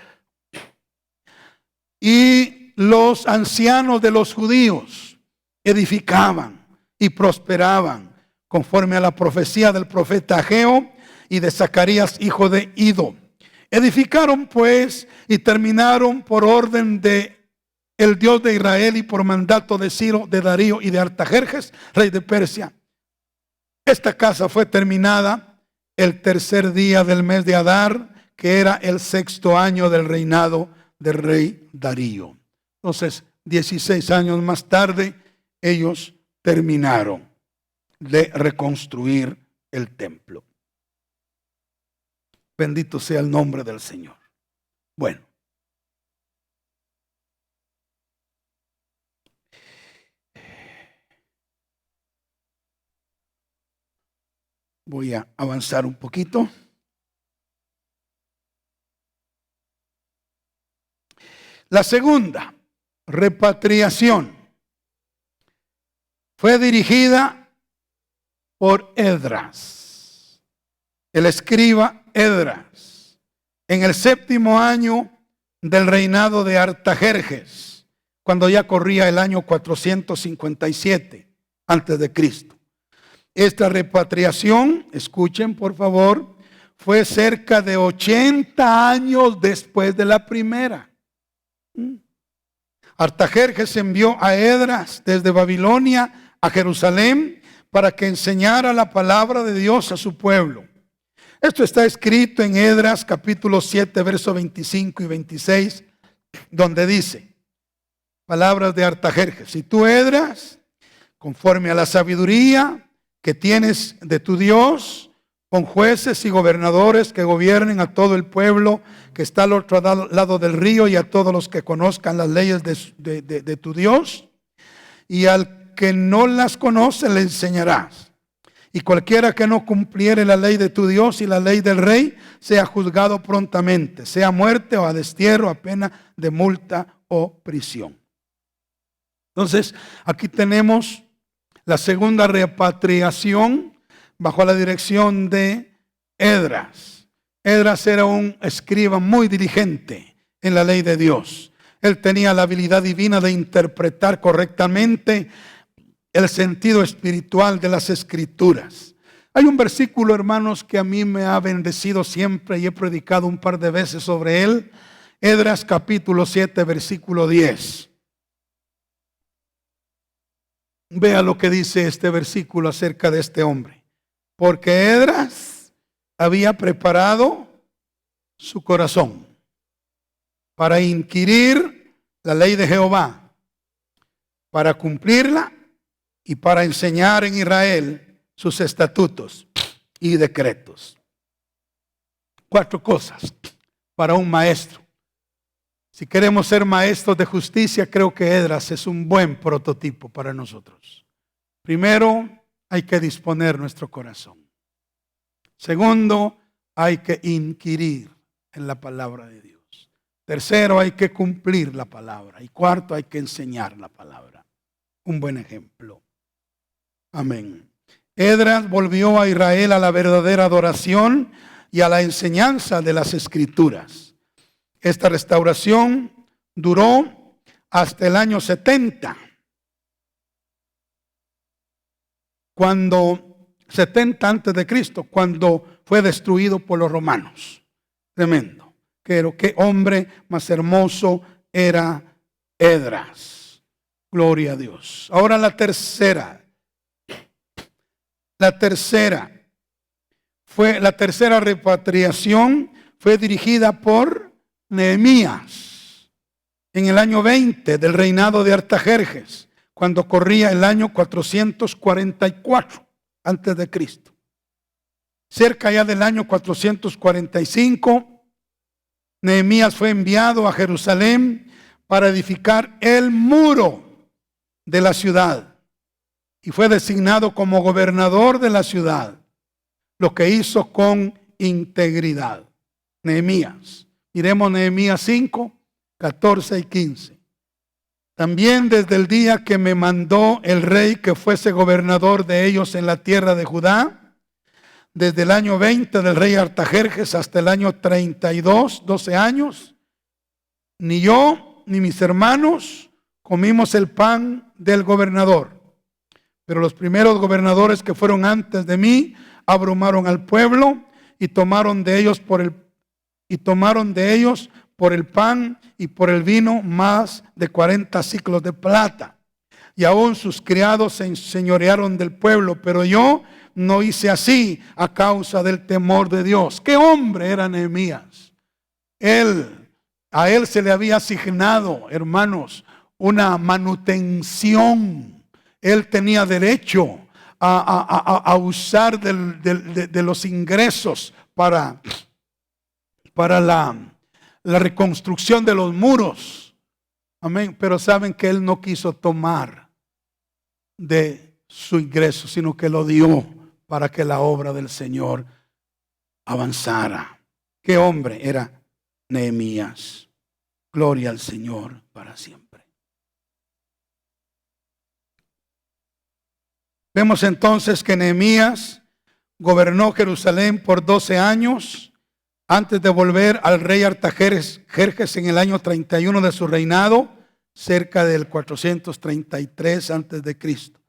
[SPEAKER 1] Y los ancianos de los judíos edificaban y prosperaban conforme a la profecía del profeta Ageo y de Zacarías, hijo de Ido. Edificaron pues y terminaron por orden de el Dios de Israel y por mandato de Ciro, de Darío y de Artajerjes, rey de Persia. Esta casa fue terminada el tercer día del mes de Adar, que era el 6º año del reinado del rey Darío. Entonces, 16 años más tarde, ellos terminaron de reconstruir el templo. Bendito sea el nombre del Señor. Bueno. Voy a avanzar un poquito. La segunda repatriación fue dirigida por Esdras, el escriba Esdras, en el 7º año del reinado de Artajerjes, cuando ya corría el año 457 antes de Cristo. Esta repatriación, escuchen por favor, fue cerca de 80 años después de la primera. Artajerjes envió a Esdras desde Babilonia a Jerusalén para que enseñara la palabra de Dios a su pueblo. Esto está escrito en Esdras capítulo 7, versos 25 y 26, donde dice, palabras de Artajerjes: y tú, Esdras, conforme a la sabiduría que tienes de tu Dios, con jueces y gobernadores que gobiernen a todo el pueblo que está al otro lado del río y a todos los que conozcan las leyes de tu Dios, y al que no las conoce le enseñarás. Y cualquiera que no cumpliere la ley de tu Dios y la ley del rey, sea juzgado prontamente, sea muerte o a destierro, a pena de multa o prisión. Entonces, aquí tenemos la segunda repatriación bajo la dirección de Esdras. Esdras era un escriba muy diligente en la ley de Dios. Él tenía la habilidad divina de interpretar correctamente el sentido espiritual de las escrituras. Hay un versículo, hermanos, que a mí me ha bendecido siempre y he predicado un par de veces sobre él. Esdras capítulo 7, versículo 10. Vea lo que dice este versículo acerca de este hombre. Porque Esdras había preparado su corazón para inquirir la ley de Jehová, para cumplirla y para enseñar en Israel sus estatutos y decretos. 4 cosas para un maestro. Si queremos ser maestros de justicia, creo que Esdras es un buen prototipo para nosotros. Primero, hay que disponer nuestro corazón. Segundo, hay que inquirir en la palabra de Dios. Tercero, hay que cumplir la palabra. Y cuarto, hay que enseñar la palabra. Un buen ejemplo. Amén. Esdras volvió a Israel a la verdadera adoración y a la enseñanza de las Escrituras. Esta restauración duró hasta el año 70. Cuando 70 antes de Cristo, cuando fue destruido por los romanos. Tremendo. Pero qué hombre más hermoso era Esdras. Gloria a Dios. Ahora la tercera repatriación fue dirigida por Nehemías en el año 20 del reinado de Artajerjes, cuando corría el año 444 antes de Cristo. Cerca ya del año 445, Nehemías fue enviado a Jerusalén para edificar el muro de la ciudad y fue designado como gobernador de la ciudad, lo que hizo con integridad. Nehemías. Miremos Nehemías 5, 14 y 15. También desde el día que me mandó el rey que fuese gobernador de ellos en la tierra de Judá, desde el año 20 del rey Artajerjes hasta el año 32, 12 años, ni yo ni mis hermanos comimos el pan del gobernador. Pero los primeros gobernadores que fueron antes de mí abrumaron al pueblo y tomaron de ellos por el pan y por el vino más de 40 siclos de plata. Y aún sus criados se enseñorearon del pueblo, pero yo no hice así a causa del temor de Dios. ¿Qué hombre era Nehemías? A él se le había asignado, hermanos, una manutención. Él tenía derecho a usar de los ingresos para la reconstrucción de los muros. Amén. Pero saben que él no quiso tomar de su ingreso, sino que lo dio para que la obra del Señor avanzara. ¿Qué hombre era Nehemías? Gloria al Señor para siempre. Vemos entonces que Nehemías gobernó Jerusalén por 12 años antes de volver al rey Artajerjes en el año 31 de su reinado. cerca del 433 antes de Cristo.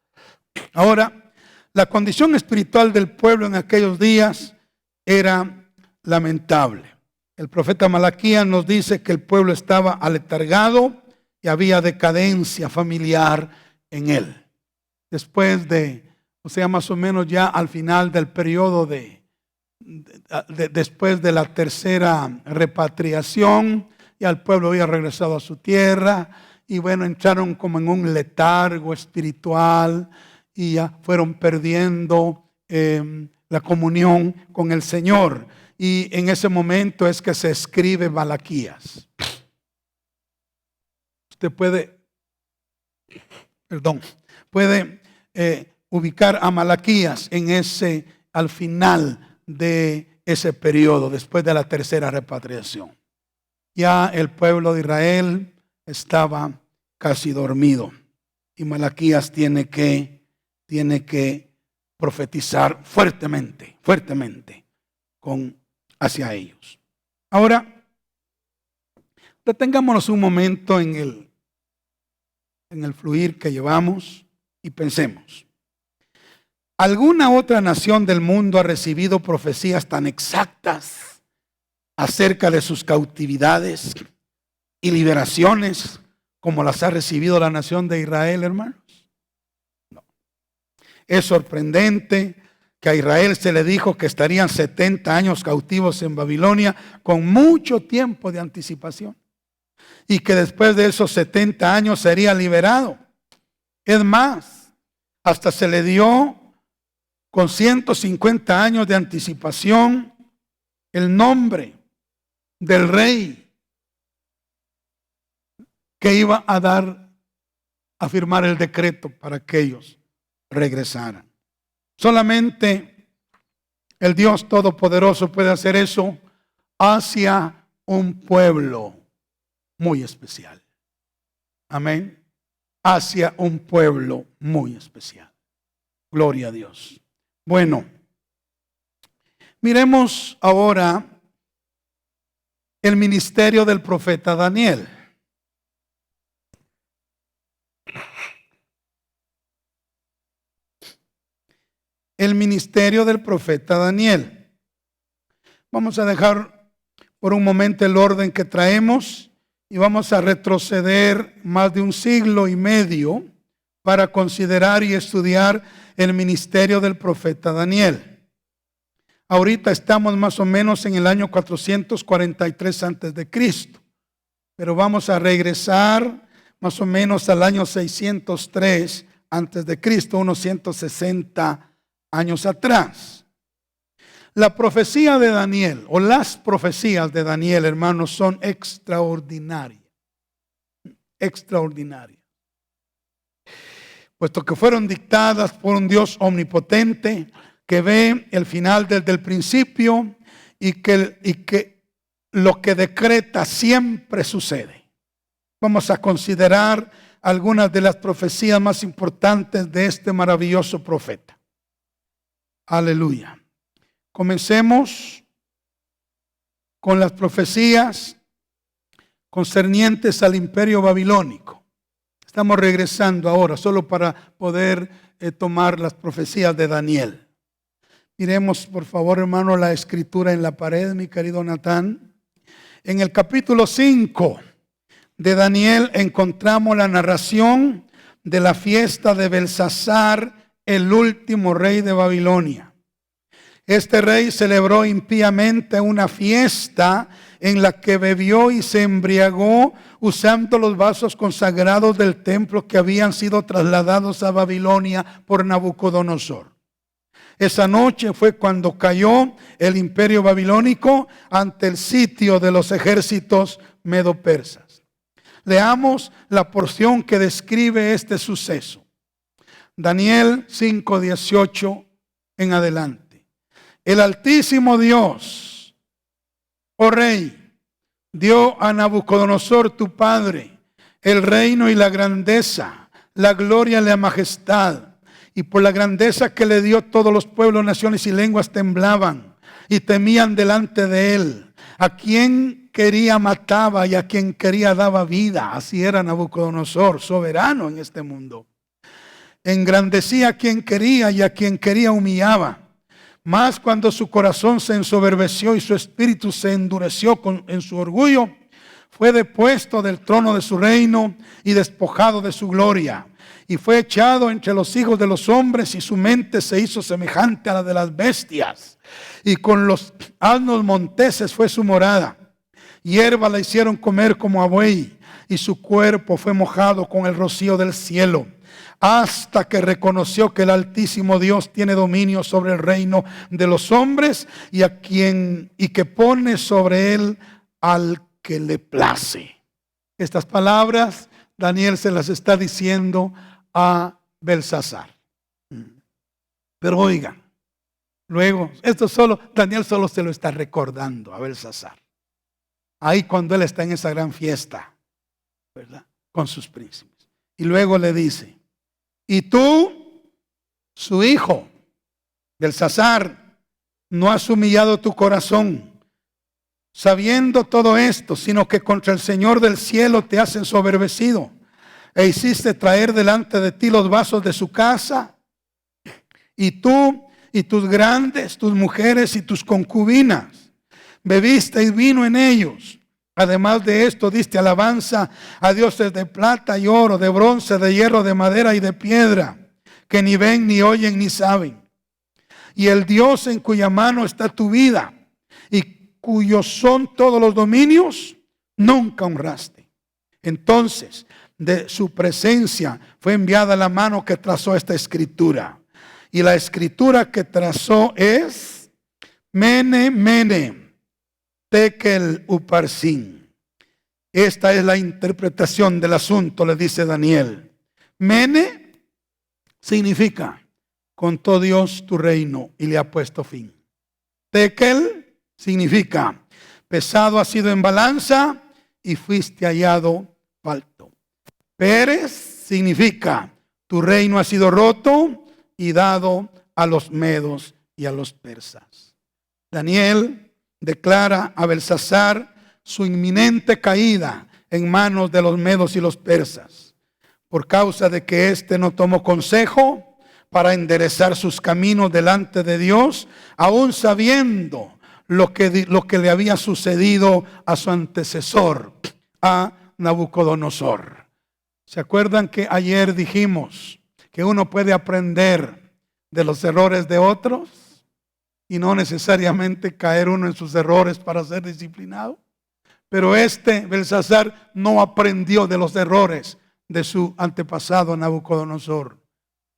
[SPEAKER 1] Ahora, la condición espiritual del pueblo en aquellos días era lamentable. El profeta Malaquías nos dice que el pueblo estaba aletargado y había decadencia familiar en él. Después más o menos ya al final del periodo después de la tercera repatriación, ya el pueblo había regresado a su tierra y bueno, entraron como en un letargo espiritual y ya fueron perdiendo la comunión con el Señor. Y en ese momento es que se escribe Malaquías. Usted puede ubicar a Malaquías al final de ese periodo, después de la tercera repatriación. Ya el pueblo de Israel estaba casi dormido y Malaquías tiene que profetizar fuertemente hacia ellos. Ahora, detengámonos un momento en el fluir que llevamos y pensemos. ¿Alguna otra nación del mundo ha recibido profecías tan exactas acerca de sus cautividades y liberaciones como las ha recibido la nación de Israel, hermanos? No. Es sorprendente que a Israel se le dijo que estarían 70 años cautivos en Babilonia con mucho tiempo de anticipación y que después de esos 70 años sería liberado. Es más, hasta se le dio con 150 años de anticipación el nombre del rey que iba a firmar el decreto para que ellos regresaran. Solamente el Dios Todopoderoso puede hacer eso hacia un pueblo muy especial. Amén. Hacia un pueblo muy especial. Gloria a Dios. Bueno, miremos ahora el ministerio del profeta Daniel. El ministerio del profeta Daniel. Vamos a dejar por un momento el orden que traemos y vamos a retroceder más de un siglo y medio para considerar y estudiar el ministerio del profeta Daniel. Ahorita estamos más o menos en el año 443 antes de Cristo, pero vamos a regresar más o menos al año 603 antes de Cristo, unos 160 años atrás. La profecía de Daniel o las profecías de Daniel, hermanos, son extraordinarias. Extraordinarias. Puesto que fueron dictadas por un Dios omnipotente que ve el final desde el principio y que lo que decreta siempre sucede. Vamos a considerar algunas de las profecías más importantes de este maravilloso profeta. Aleluya. Comencemos con las profecías concernientes al imperio babilónico. Estamos regresando ahora solo para poder tomar las profecías de Daniel. Miremos por favor, hermano, la escritura en la pared, mi querido Natán. En el capítulo 5 de Daniel encontramos la narración de la fiesta de Belsasar, el último rey de Babilonia. Este rey celebró impíamente una fiesta en la que bebió y se embriagó usando los vasos consagrados del templo que habían sido trasladados a Babilonia por Nabucodonosor. Esa noche fue cuando cayó el imperio babilónico ante el sitio de los ejércitos medo-persas. Leamos la porción que describe este suceso. Daniel 5:18 en adelante. El Altísimo Dios, oh Rey, dio a Nabucodonosor tu padre el reino y la grandeza, la gloria y la majestad. Y por la grandeza que le dio, todos los pueblos, naciones y lenguas temblaban y temían delante de él. A quien quería mataba y a quien quería daba vida. Así era Nabucodonosor, soberano en este mundo. Engrandecía a quien quería y a quien quería humillaba. Mas cuando su corazón se ensoberbeció y su espíritu se endureció en su orgullo, fue depuesto del trono de su reino y despojado de su gloria. Y fue echado entre los hijos de los hombres, y su mente se hizo semejante a la de las bestias. Y con los asnos monteses fue su morada. Hierba la hicieron comer como a buey, y su cuerpo fue mojado con el rocío del cielo, hasta que reconoció que el Altísimo Dios tiene dominio sobre el reino de los hombres y que pone sobre él al que le place. Estas palabras Daniel se las está diciendo a Belsasar. Pero oigan, luego, Daniel solo se lo está recordando a Belsasar. Ahí cuando él está en esa gran fiesta, ¿verdad? Con sus príncipes. Y luego le dice: y tú, su hijo, Belsasar, no has humillado tu corazón sabiendo todo esto, sino que contra el Señor del cielo te has ensoberbecido e hiciste traer delante de ti los vasos de su casa, y tú y tus grandes, tus mujeres y tus concubinas, bebiste vino en ellos. Además de esto, diste alabanza a dioses de plata y oro, de bronce, de hierro, de madera y de piedra, que ni ven, ni oyen, ni saben. Y el Dios en cuya mano está tu vida y cuyos son todos los dominios, nunca honraste. Entonces, de su presencia fue enviada la mano que trazó esta escritura. Y la escritura que trazó es Mene, Mene, Tekel, Uparsin. Esta es la interpretación del asunto, le dice Daniel. Mene significa: contó Dios tu reino y le ha puesto fin. Tekel significa: pesado ha sido en balanza y fuiste hallado falto. Peres significa: tu reino ha sido roto y dado a los medos y a los persas. Daniel declara a Belsasar su inminente caída en manos de los medos y los persas, por causa de que éste no tomó consejo para enderezar sus caminos delante de Dios, aún sabiendo lo que le había sucedido a su antecesor, a Nabucodonosor. ¿Se acuerdan que ayer dijimos que uno puede aprender de los errores de otros y no necesariamente caer uno en sus errores para ser disciplinado? Pero Belsasar no aprendió de los errores de su antepasado Nabucodonosor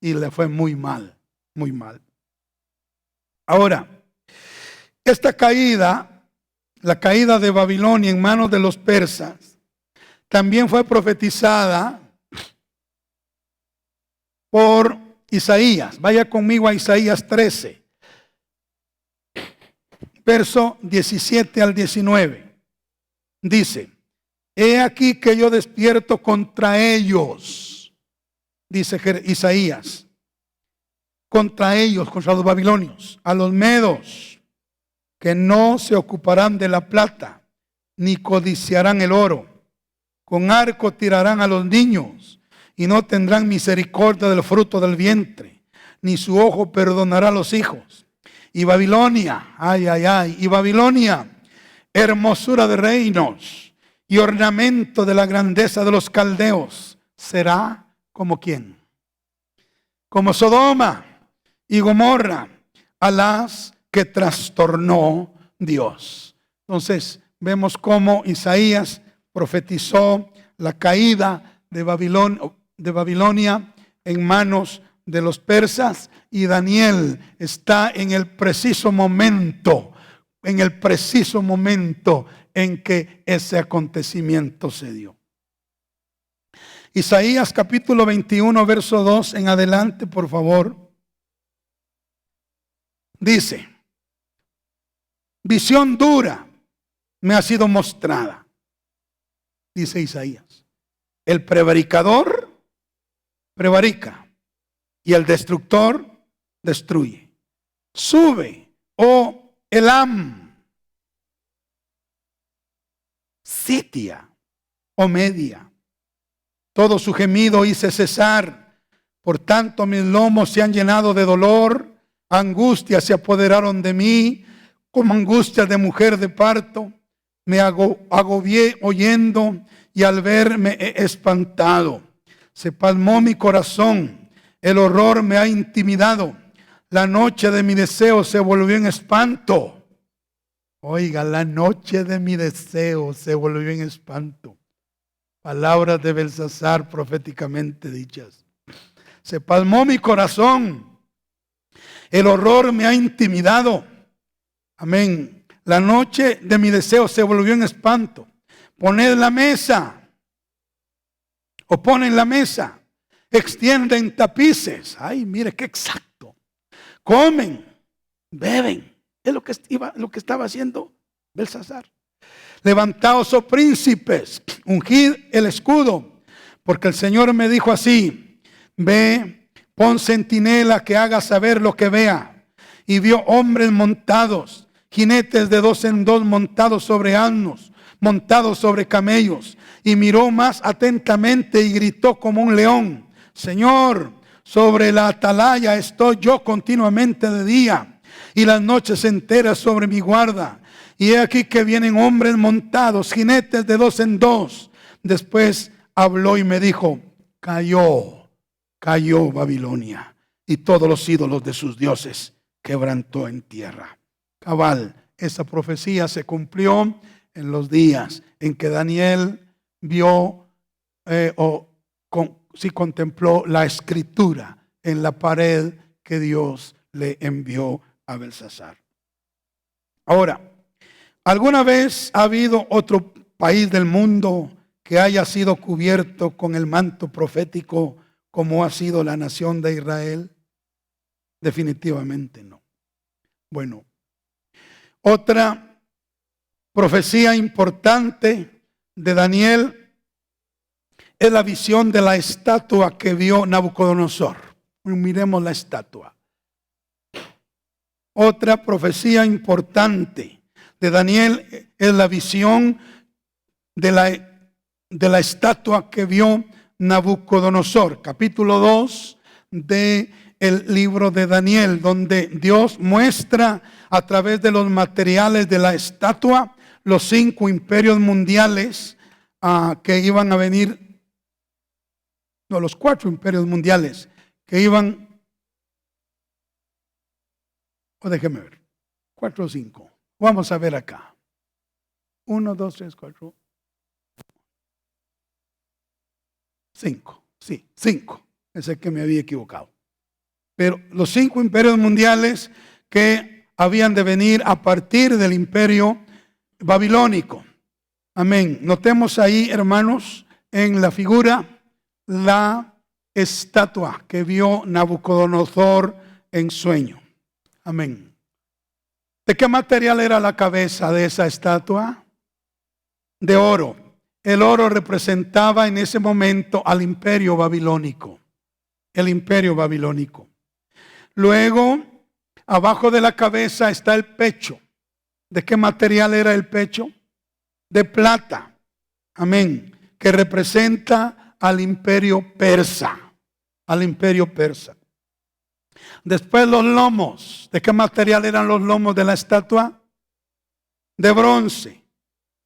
[SPEAKER 1] y le fue muy mal, muy mal. Ahora, esta caída, la caída de Babilonia en manos de los persas, también fue profetizada por Isaías. Vaya conmigo a Isaías 13, verso 17 al 19. Dice: he aquí que yo despierto contra ellos, dice Isaías, contra ellos, contra los babilonios, a los medos, que no se ocuparán de la plata, ni codiciarán el oro. Con arco tirarán a los niños, y no tendrán misericordia del fruto del vientre, ni su ojo perdonará a los hijos. Y Babilonia, y Babilonia, hermosura de reinos y ornamento de la grandeza de los caldeos, será como ¿quién? Como Sodoma y Gomorra, a las que trastornó Dios. Entonces vemos cómo Isaías profetizó la caída de Babilonia en manos de los persas, y Daniel está en el preciso momento en que ese acontecimiento se dio. Isaías capítulo 21, verso 2 en adelante, por favor. Dice: visión dura me ha sido mostrada, dice Isaías. El prevaricador prevarica y el destructor destruye. Sube, oh Elam, sitia o media. Todo su gemido hice cesar. Por tanto mis lomos se han llenado de dolor. Angustias se apoderaron de mí, como angustia de mujer de parto. Me agobié oyendo y al ver me he espantado. Se palmó mi corazón, el horror me ha intimidado. La noche de mi deseo se volvió en espanto. Oiga, la noche de mi deseo se volvió en espanto. Palabras de Belsasar proféticamente dichas. Se palmó mi corazón, el horror me ha intimidado. Amén. La noche de mi deseo se volvió en espanto. Poned la mesa, o ponen la mesa, extienden tapices. Ay, mire qué exacto. Comen, beben. Es lo que estaba haciendo Belsasar. Levantaos, oh príncipes, ungid el escudo, porque el Señor me dijo así: ve, pon centinela que haga saber lo que vea. Y vio hombres montados, jinetes de 2 en 2 montados sobre asnos, montados sobre camellos. Y miró más atentamente y gritó como un león: Señor, sobre la atalaya estoy yo continuamente de día, y las noches enteras sobre mi guarda. Y he aquí que vienen hombres montados, jinetes de 2 en 2. Después habló y me dijo: cayó Babilonia, y todos los ídolos de sus dioses quebrantó en tierra. Cabal, esa profecía se cumplió en los días en que Daniel vio contempló la escritura en la pared que Dios le envió a Belsasar. Ahora, ¿alguna vez ha habido otro país del mundo que haya sido cubierto con el manto profético como ha sido la nación de Israel? Definitivamente no. Bueno, otra profecía importante de Daniel es la visión de la estatua que vio Nabucodonosor. Miremos la estatua. Otra profecía importante de Daniel es la visión de la estatua que vio Nabucodonosor. Capítulo 2 del libro de Daniel, donde Dios muestra a través de los materiales de la estatua los 5 imperios mundiales que iban a venir. No, los 4 imperios mundiales que iban. O déjeme ver, 4 o 5. Vamos a ver acá. 1, 2, 3, 4, 5. Sí, 5. Pensé que me había equivocado. Pero los 5 imperios mundiales que habían de venir a partir del imperio babilónico. Amén. Notemos ahí, hermanos, en la figura la estatua que vio Nabucodonosor en sueño. Amén. ¿De qué material era la cabeza de esa estatua? De oro. El oro representaba en ese momento al imperio babilónico. El imperio babilónico. Luego, abajo de la cabeza está el pecho. ¿De qué material era el pecho? De plata. Amén. Que representa al imperio persa. Al imperio persa. Después los lomos. ¿De qué material eran los lomos de la estatua? De bronce,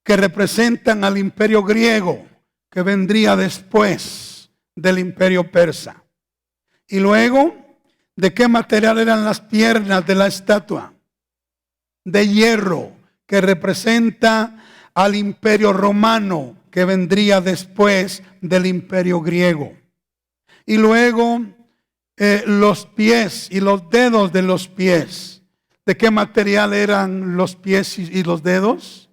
[SPEAKER 1] que representan al imperio griego, que vendría después del imperio persa. Y luego, ¿de qué material eran las piernas de la estatua? De hierro, que representa al imperio romano, que vendría después del imperio griego. Y luego los pies y los dedos de los pies. ¿De qué material eran los pies y los dedos?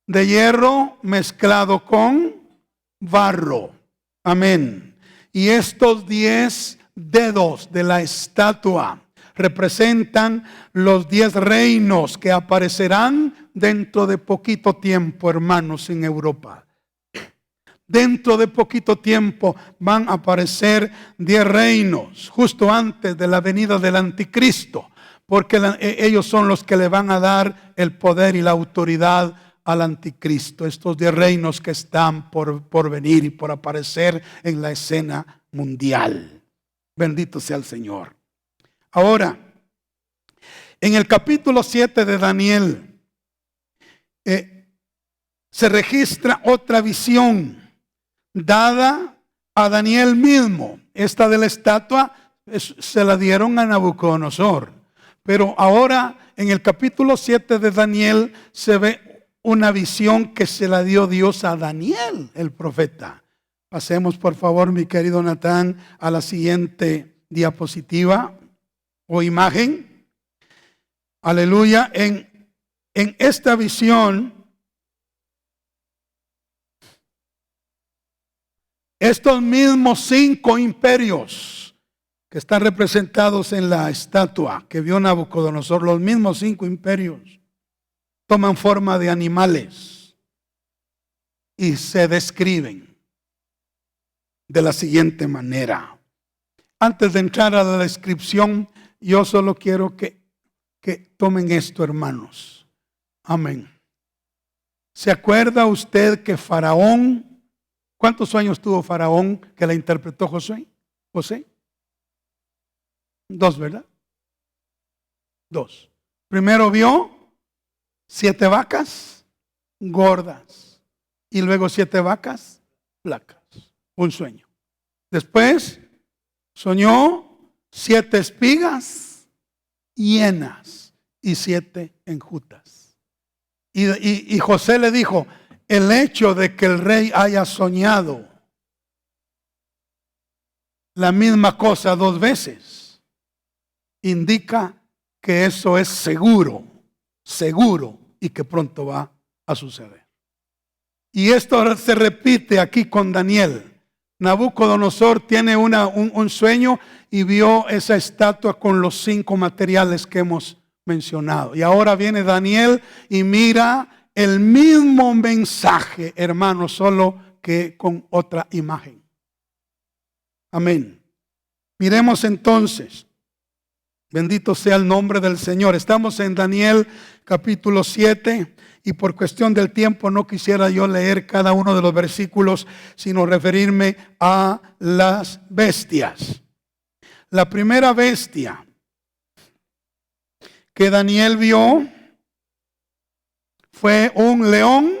[SPEAKER 1] De hierro mezclado con barro. Amén. Y estos 10 dedos de la estatua representan los 10 reinos que aparecerán dentro de poquito tiempo, hermanos, en Europa. Dentro de poquito tiempo van a aparecer 10 reinos, justo antes de la venida del anticristo, porque ellos son los que le van a dar el poder y la autoridad al anticristo, estos 10 reinos que están por venir y por aparecer en la escena mundial. Bendito sea el Señor. Ahora, en el capítulo 7 de Daniel se registra otra visión dada a Daniel mismo. Esta de la estatua se la dieron a Nabucodonosor. Pero ahora en el capítulo 7 de Daniel se ve una visión que se la dio Dios a Daniel, el profeta. Pasemos por favor, mi querido Natán, a la siguiente diapositiva o imagen. Aleluya. En esta visión, estos mismos 5 imperios que están representados en la estatua que vio Nabucodonosor, los mismos 5 imperios, toman forma de animales y se describen de la siguiente manera. Antes de entrar a la descripción, yo solo quiero que tomen esto, hermanos. Amén. ¿Se acuerda usted que Faraón, cuántos sueños tuvo Faraón que la interpretó José? 2, ¿verdad? 2. Primero vio 7 vacas gordas y luego 7 vacas flacas. Un sueño. Después soñó 7 espigas llenas y 7 enjutas. Y José le dijo, el hecho de que el rey haya soñado la misma cosa 2 veces indica que eso es seguro y que pronto va a suceder. Y esto se repite aquí con Daniel. Nabucodonosor tiene un sueño y vio esa estatua con los 5 materiales que hemos mencionado. Y ahora viene Daniel y mira el mismo mensaje, hermano, solo que con otra imagen. Amén. Miremos entonces. Bendito sea el nombre del Señor. Estamos en Daniel capítulo 7 y por cuestión del tiempo no quisiera yo leer cada uno de los versículos, sino referirme a las bestias. La primera bestia que Daniel vio fue un león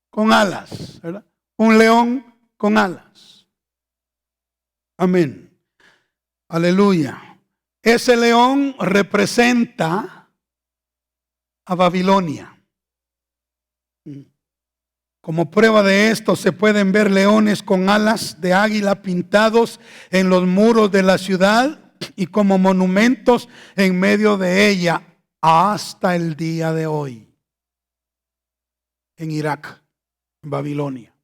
[SPEAKER 1] con alas, ¿verdad? Un león con alas. Amén. Aleluya. Ese león representa a Babilonia. Como prueba de esto se pueden ver leones con alas de águila pintados en los muros de la ciudad y como monumentos en medio de ella hasta el día de hoy. En Irak, en Babilonia.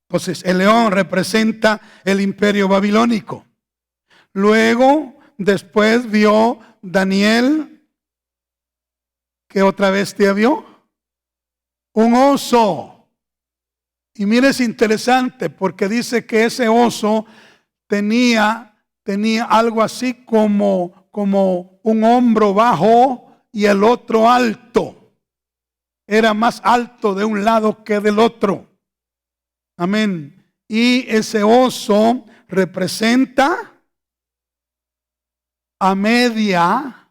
[SPEAKER 1] Entonces el león representa el imperio babilónico. Luego, después vio Daniel, ¿qué otra bestia vio? Un oso. Y mire, es interesante porque dice que ese oso tenía algo así como un hombro bajo y el otro alto. Era más alto de un lado que del otro. Amén. Y ese oso representa a Media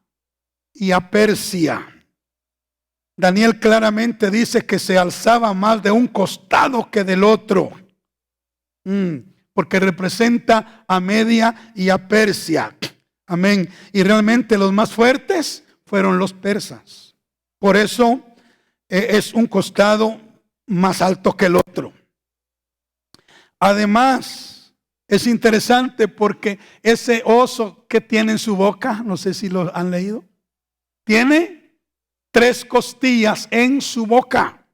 [SPEAKER 1] y a Persia. Daniel claramente dice que se alzaba más de un costado que del otro. Porque representa a Media y a Persia. Amén. Y realmente los más fuertes fueron los persas. Por eso es un costado más alto que el otro. Además, es interesante porque ese oso que tiene en su boca, no sé si lo han leído, tiene 3 costillas en su boca.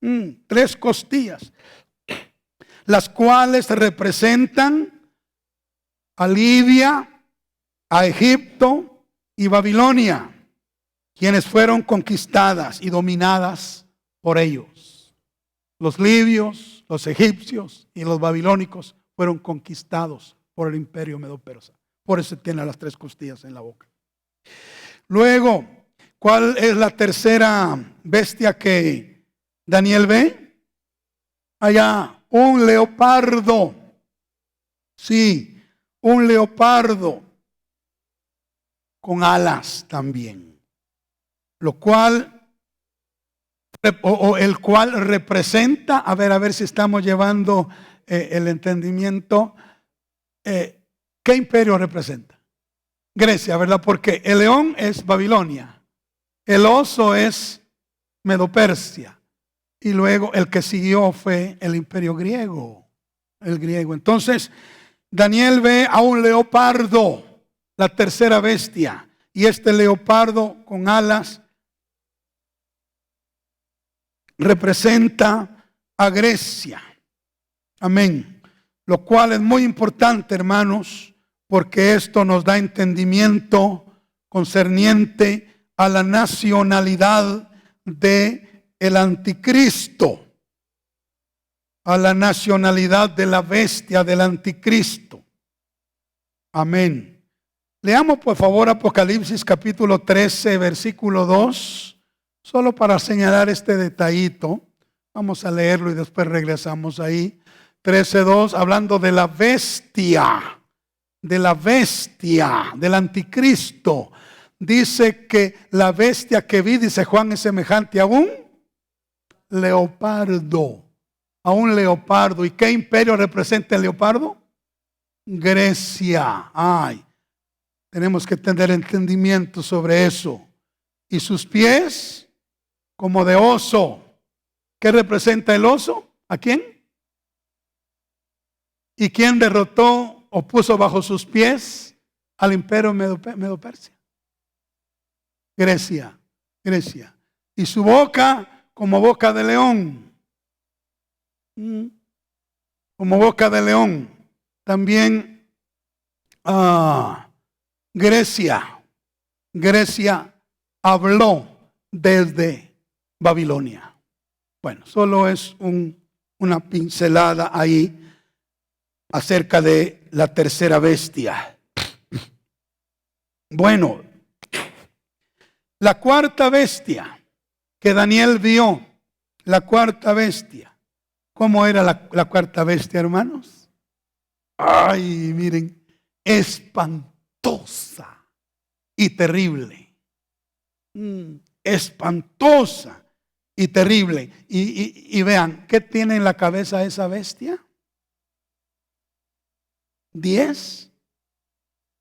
[SPEAKER 1] 3 costillas, las cuales representan a Libia, a Egipto y Babilonia, quienes fueron conquistadas y dominadas por ellos. Los libios, los egipcios y los babilónicos fueron conquistados por el imperio medo-persa. Por eso tiene las 3 costillas en la boca. Luego, ¿Cuál es la tercera bestia que Daniel ve? Allá, un leopardo. Sí, un leopardo con alas también. Lo cual, o el cual representa, a ver si estamos llevando el entendimiento. ¿Qué imperio representa? Grecia, ¿verdad? Porque el león es Babilonia, el oso es Medo-Persia, y luego el que siguió fue el imperio griego, el griego. Entonces, Daniel ve a un leopardo, la tercera bestia, y este leopardo con alas representa a Grecia. Amén. Lo cual es muy importante, hermanos, porque esto nos da entendimiento concerniente a la nacionalidad de el anticristo, a la nacionalidad de la bestia del anticristo. Amén. Leamos por favor Apocalipsis capítulo 13, versículo 2, solo para señalar este detallito. Vamos a leerlo y después regresamos ahí. 13:2, hablando de la bestia, del anticristo. Dice que la bestia que vi, dice Juan, es semejante a un leopardo. A un leopardo. ¿Y qué imperio representa el leopardo? Grecia. Ay, tenemos que tener entendimiento sobre eso. Y sus pies como de oso. ¿Qué representa el oso? ¿A quién? ¿Y quién derrotó o puso bajo sus pies al imperio Medo-Persia? Grecia. Y su boca como boca de león. Como boca de león. También Grecia habló desde Babilonia. Bueno, solo es una pincelada ahí acerca de la tercera bestia. Bueno, la cuarta bestia que Daniel vio, la cuarta bestia. ¿Cómo era la cuarta bestia, hermanos? Ay, miren, espantosa y terrible. Espantosa y terrible. Y vean, ¿qué tiene en la cabeza esa bestia? 10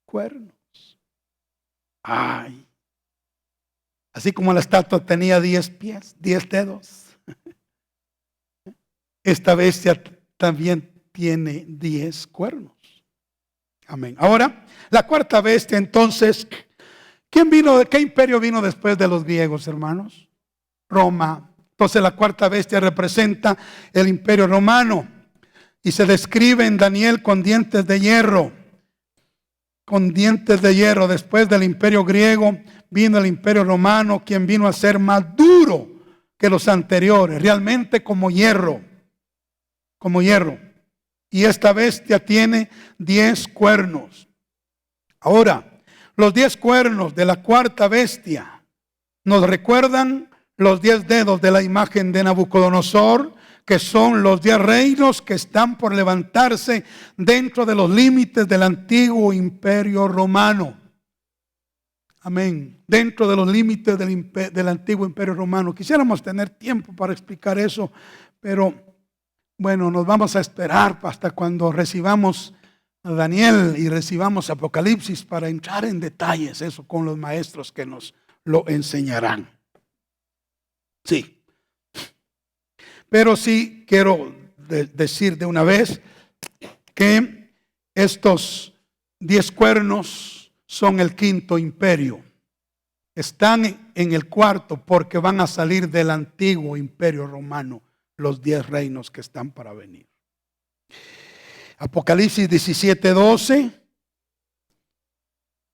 [SPEAKER 1] cuernos. Ay. Así como la estatua tenía 10 pies, 10 dedos. Esta bestia también tiene 10 cuernos. Amén. Ahora, la cuarta bestia, entonces, ¿qué imperio vino después de los griegos, hermanos? Roma. Entonces la cuarta bestia representa el imperio romano. Y se describe en Daniel con dientes de hierro. Con dientes de hierro. Después del imperio griego vino el imperio romano, quien vino a ser más duro que los anteriores. Realmente como hierro. Como hierro. Y esta bestia tiene 10 cuernos. Ahora, los 10 cuernos de la cuarta bestia nos recuerdan los 10 dedos de la imagen de Nabucodonosor, que son los 10 reinos que están por levantarse dentro de los límites del antiguo imperio romano. Amén. Dentro de los límites del antiguo imperio romano. Quisiéramos tener tiempo para explicar eso, pero bueno, nos vamos a esperar hasta cuando recibamos a Daniel y recibamos Apocalipsis para entrar en detalles, eso con los maestros que nos lo enseñarán. Sí. Pero sí quiero decir de una vez que estos 10 cuernos son el quinto imperio. Están en el cuarto porque van a salir del antiguo imperio romano los 10 reinos que están para venir. Apocalipsis 17:12.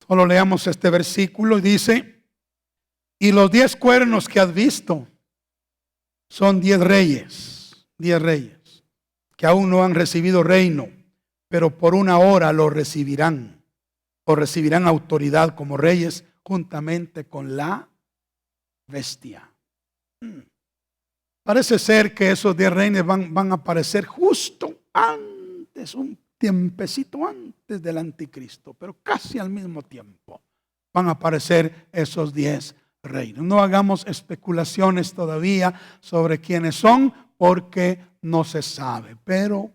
[SPEAKER 1] Solo leamos este versículo y dice: y los 10 cuernos que has visto son 10 reyes, que aún no han recibido reino, pero por una hora lo recibirán, o recibirán autoridad como reyes juntamente con la bestia. Parece ser que esos 10 reinos van a aparecer justo antes, un tiempecito antes del anticristo, pero casi al mismo tiempo van a aparecer esos 10 reinos. No hagamos especulaciones todavía sobre quiénes son, porque no se sabe, pero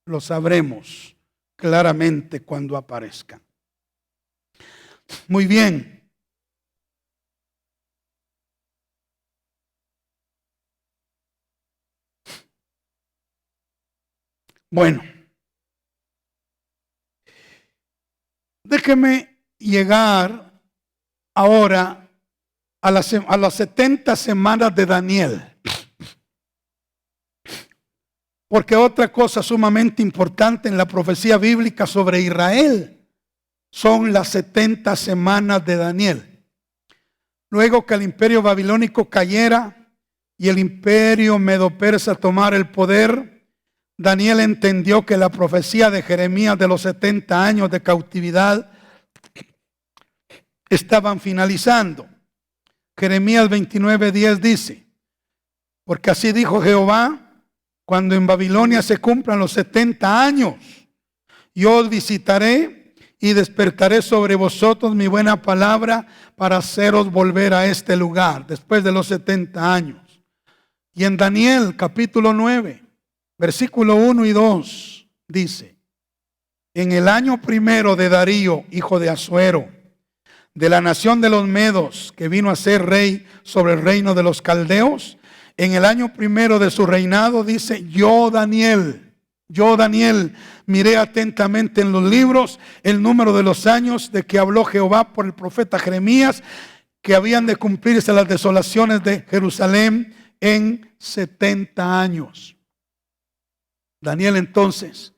[SPEAKER 1] lo sabremos claramente cuando aparezcan. Muy bien. Bueno, déjeme llegar ahora a las 70 semanas de Daniel. Porque otra cosa sumamente importante en la profecía bíblica sobre Israel son las 70 semanas de Daniel. Luego que el imperio babilónico cayera y el imperio medo-persa tomara el poder, Daniel entendió que la profecía de Jeremías de los 70 años de cautividad estaban finalizando. Jeremías 29:10 dice: porque así dijo Jehová, cuando en Babilonia se cumplan los 70 años, yo os visitaré y despertaré sobre vosotros mi buena palabra para haceros volver a este lugar después de los 70 años. Y en Daniel capítulo 9, versículo 1 y 2 dice: en el año primero de Darío, hijo de Asuero, de la nación de los Medos, que vino a ser rey sobre el reino de los caldeos, en el año primero de su reinado, dice, yo Daniel, miré atentamente en los libros el número de los años de que habló Jehová por el profeta Jeremías, que habían de cumplirse las desolaciones de Jerusalén en 70 años. Daniel entonces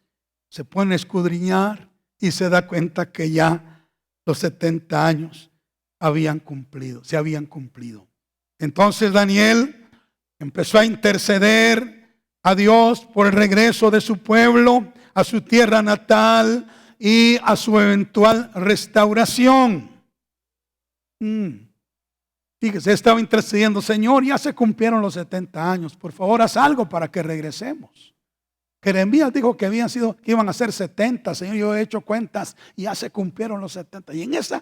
[SPEAKER 1] se pone a escudriñar y se da cuenta que ya los 70 años se habían cumplido. Entonces Daniel empezó a interceder a Dios por el regreso de su pueblo a su tierra natal y a su eventual restauración. Fíjese, estaba intercediendo: Señor, ya se cumplieron los 70 años, por favor haz algo para que regresemos. Jeremías dijo que iban a ser 70, Señor, yo he hecho cuentas y ya se cumplieron los 70. Y en esa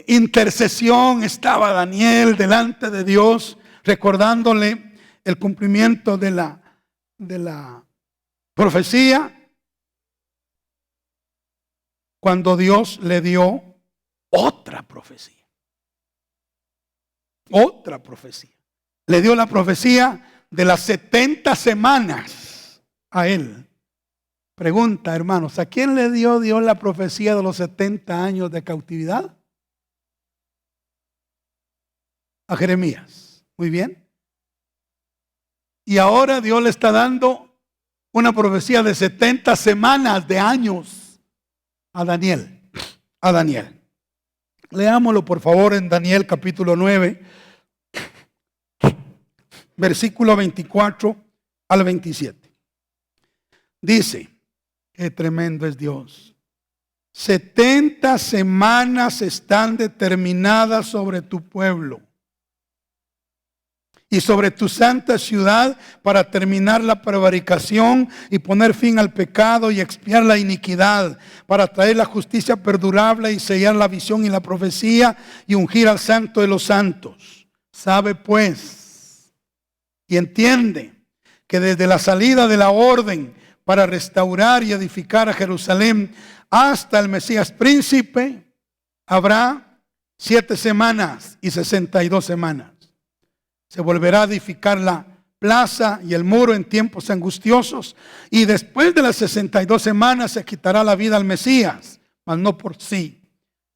[SPEAKER 1] intercesión estaba Daniel delante de Dios, recordándole el cumplimiento de la profecía, cuando Dios le dio otra profecía. Otra profecía. Le dio la profecía de las 70 semanas a él. Pregunta, hermanos, ¿a quién le dio Dios la profecía de los 70 años de cautividad? A Jeremías. Muy bien. Y ahora Dios le está dando una profecía de 70 semanas de años a Daniel. Leámoslo por favor en Daniel capítulo 9, versículo 24 al 27. Dice, qué tremendo es Dios. 70 semanas están determinadas sobre tu pueblo y sobre tu santa ciudad para terminar la prevaricación y poner fin al pecado y expiar la iniquidad, para traer la justicia perdurable y sellar la visión y la profecía y ungir al santo de los santos. Sabe pues y entiende que desde la salida de la orden para restaurar y edificar a Jerusalén hasta el Mesías príncipe habrá 7 semanas y 62 semanas. Se volverá a edificar la plaza y el muro en tiempos angustiosos, y después de las 62 semanas se quitará la vida al Mesías, mas no por sí.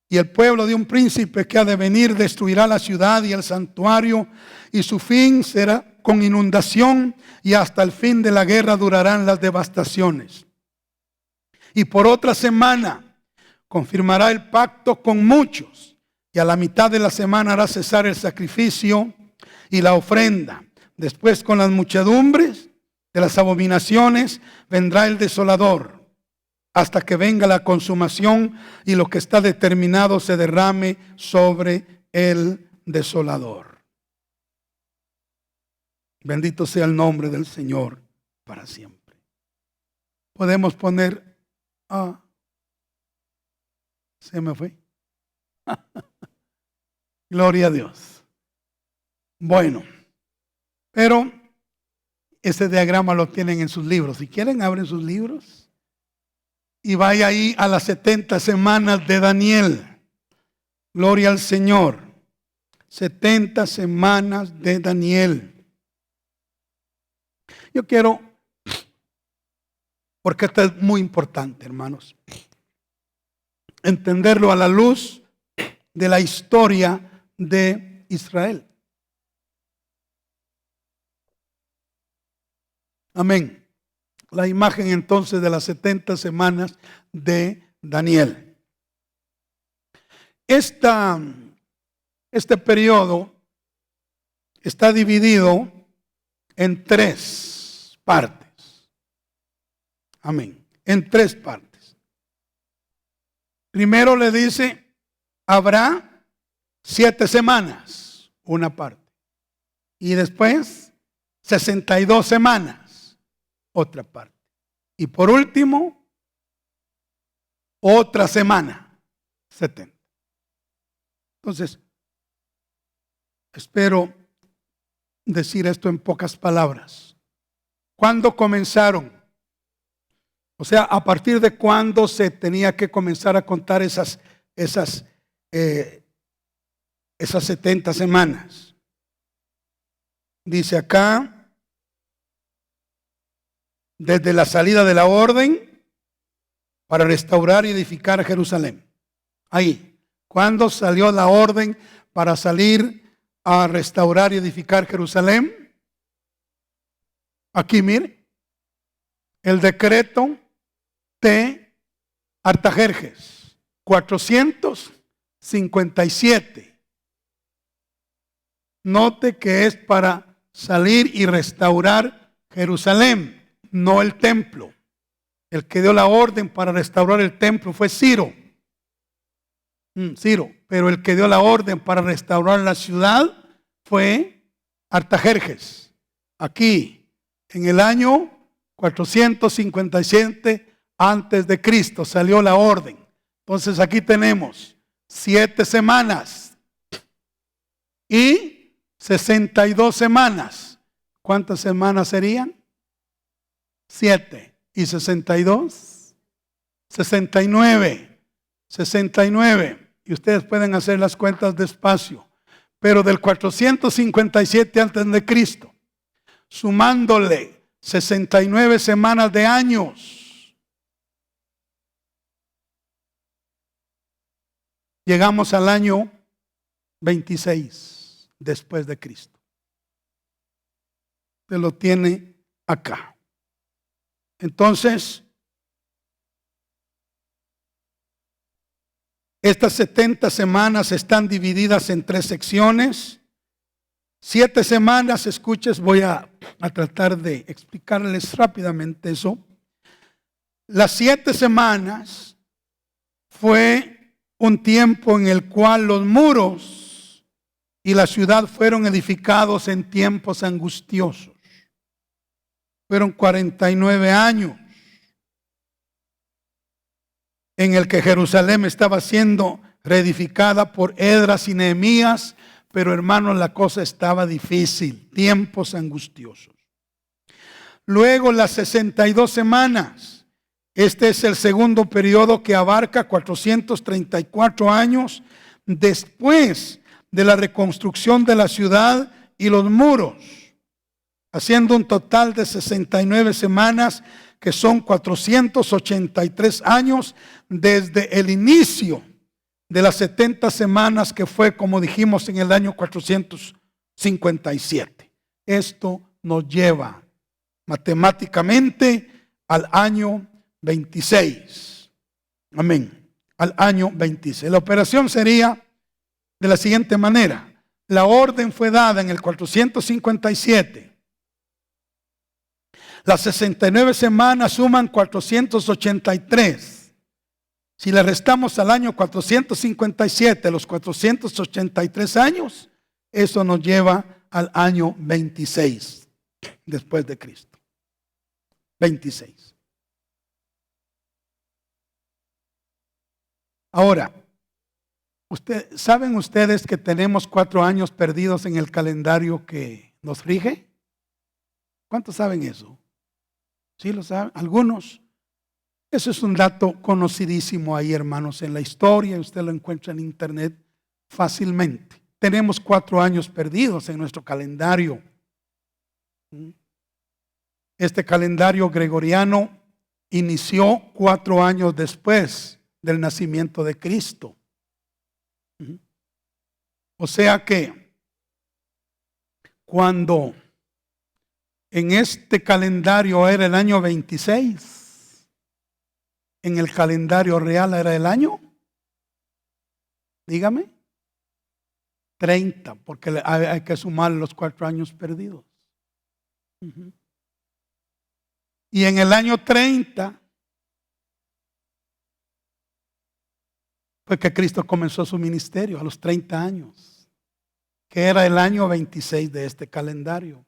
[SPEAKER 1] Y el pueblo de un príncipe que ha de venir destruirá la ciudad y el santuario, y su fin será con inundación, y hasta el fin de la guerra durarán las devastaciones. Y por otra semana confirmará el pacto con muchos, y a la mitad de la semana hará cesar el sacrificio y la ofrenda. Después, con las muchedumbres de las abominaciones, vendrá el desolador, hasta que venga la consumación y lo que está determinado se derrame sobre el desolador. Bendito sea el nombre del Señor para siempre. Podemos poner, se me fue. Gloria a Dios. Bueno, pero ese diagrama lo tienen en sus libros. Si quieren, abren sus libros y vaya ahí a las 70 semanas de Daniel. Gloria al Señor. 70 semanas de Daniel. Yo quiero, porque esto es muy importante, hermanos, entenderlo a la luz de la historia de Israel. Amén. La imagen entonces de las 70 semanas de Daniel. Este periodo está dividido en 3 partes. Amén. En 3 partes. Primero le dice, habrá 7 semanas, una parte. Y después, 62 semanas, otra parte. Y por último, otra semana, 70. Entonces, espero decir esto en pocas palabras. ¿Cuándo comenzaron? O sea, a partir de cuándo se tenía que comenzar a contar esas 70 semanas. Dice acá, desde la salida de la orden para restaurar y edificar Jerusalén. Ahí, ¿cuándo salió la orden para salir a restaurar y edificar Jerusalén? Aquí mire, el decreto de Artajerjes, 457. Note que es para salir y restaurar Jerusalén, no el templo. El que dio la orden para restaurar el templo fue Ciro. Pero el que dio la orden para restaurar la ciudad fue Artajerjes. Aquí, en el año 457 antes de Cristo salió la orden. Entonces aquí tenemos 7 semanas y 62 semanas. ¿Cuántas semanas serían? 7 y 62, 69. 69. Y ustedes pueden hacer las cuentas despacio. Pero del 457 antes de Cristo, sumándole 69 semanas de años, llegamos al año 26 después de Cristo. Se lo tiene acá. Entonces, estas 70 semanas están divididas en 3 secciones. 7 semanas, escuches, voy a tratar de explicarles rápidamente eso. Las 7 semanas fue un tiempo en el cual los muros y la ciudad fueron edificados en tiempos angustiosos. Fueron 49 años en el que Jerusalén estaba siendo reedificada por Esdras y Nehemías, pero hermanos, la cosa estaba difícil, tiempos angustiosos. Luego las 62 semanas. Este es el segundo periodo que abarca 434 años después de la reconstrucción de la ciudad y los muros, haciendo un total de 69 semanas, que son 483 años desde el inicio de las 70 semanas, que fue, como dijimos, en el año 457. Esto nos lleva matemáticamente al año 26. Amén. Al año 26. La operación sería de la siguiente manera. La orden fue dada en el 457. Las 69 semanas suman 483. Si le restamos al año 457 los 483 años, eso nos lleva al año 26 después de Cristo. 26. Ahora, ¿saben ustedes que tenemos 4 años perdidos en el calendario que nos rige? ¿Cuántos saben eso? ¿Sí lo saben? Algunos. Eso es un dato conocidísimo ahí, hermanos, en la historia. Usted lo encuentra en internet fácilmente. Tenemos 4 años perdidos en nuestro calendario. Este calendario gregoriano inició 4 años después del nacimiento de Cristo. O sea que cuando en este calendario era el año 26, en el calendario real era el año, dígame, 30, porque hay que sumar los 4 años perdidos. Y en el año 30 fue que Cristo comenzó su ministerio, a los 30 años, que era el año 26 de este calendario.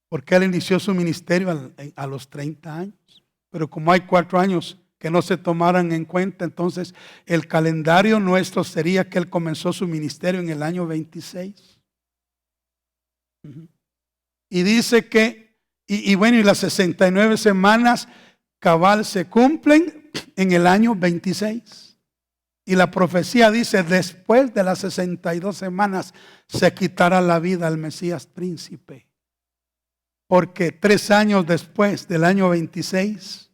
[SPEAKER 1] Porque Él inició su ministerio a los 30 años. Pero como hay 4 años que no se tomaran en cuenta, entonces el calendario nuestro sería que Él comenzó su ministerio en el año 26. Y dice que, y las 69 semanas cabal se cumplen en el año 26. Y la profecía dice, después de las 62 semanas se quitará la vida al Mesías príncipe. Porque 3 años después del año 26,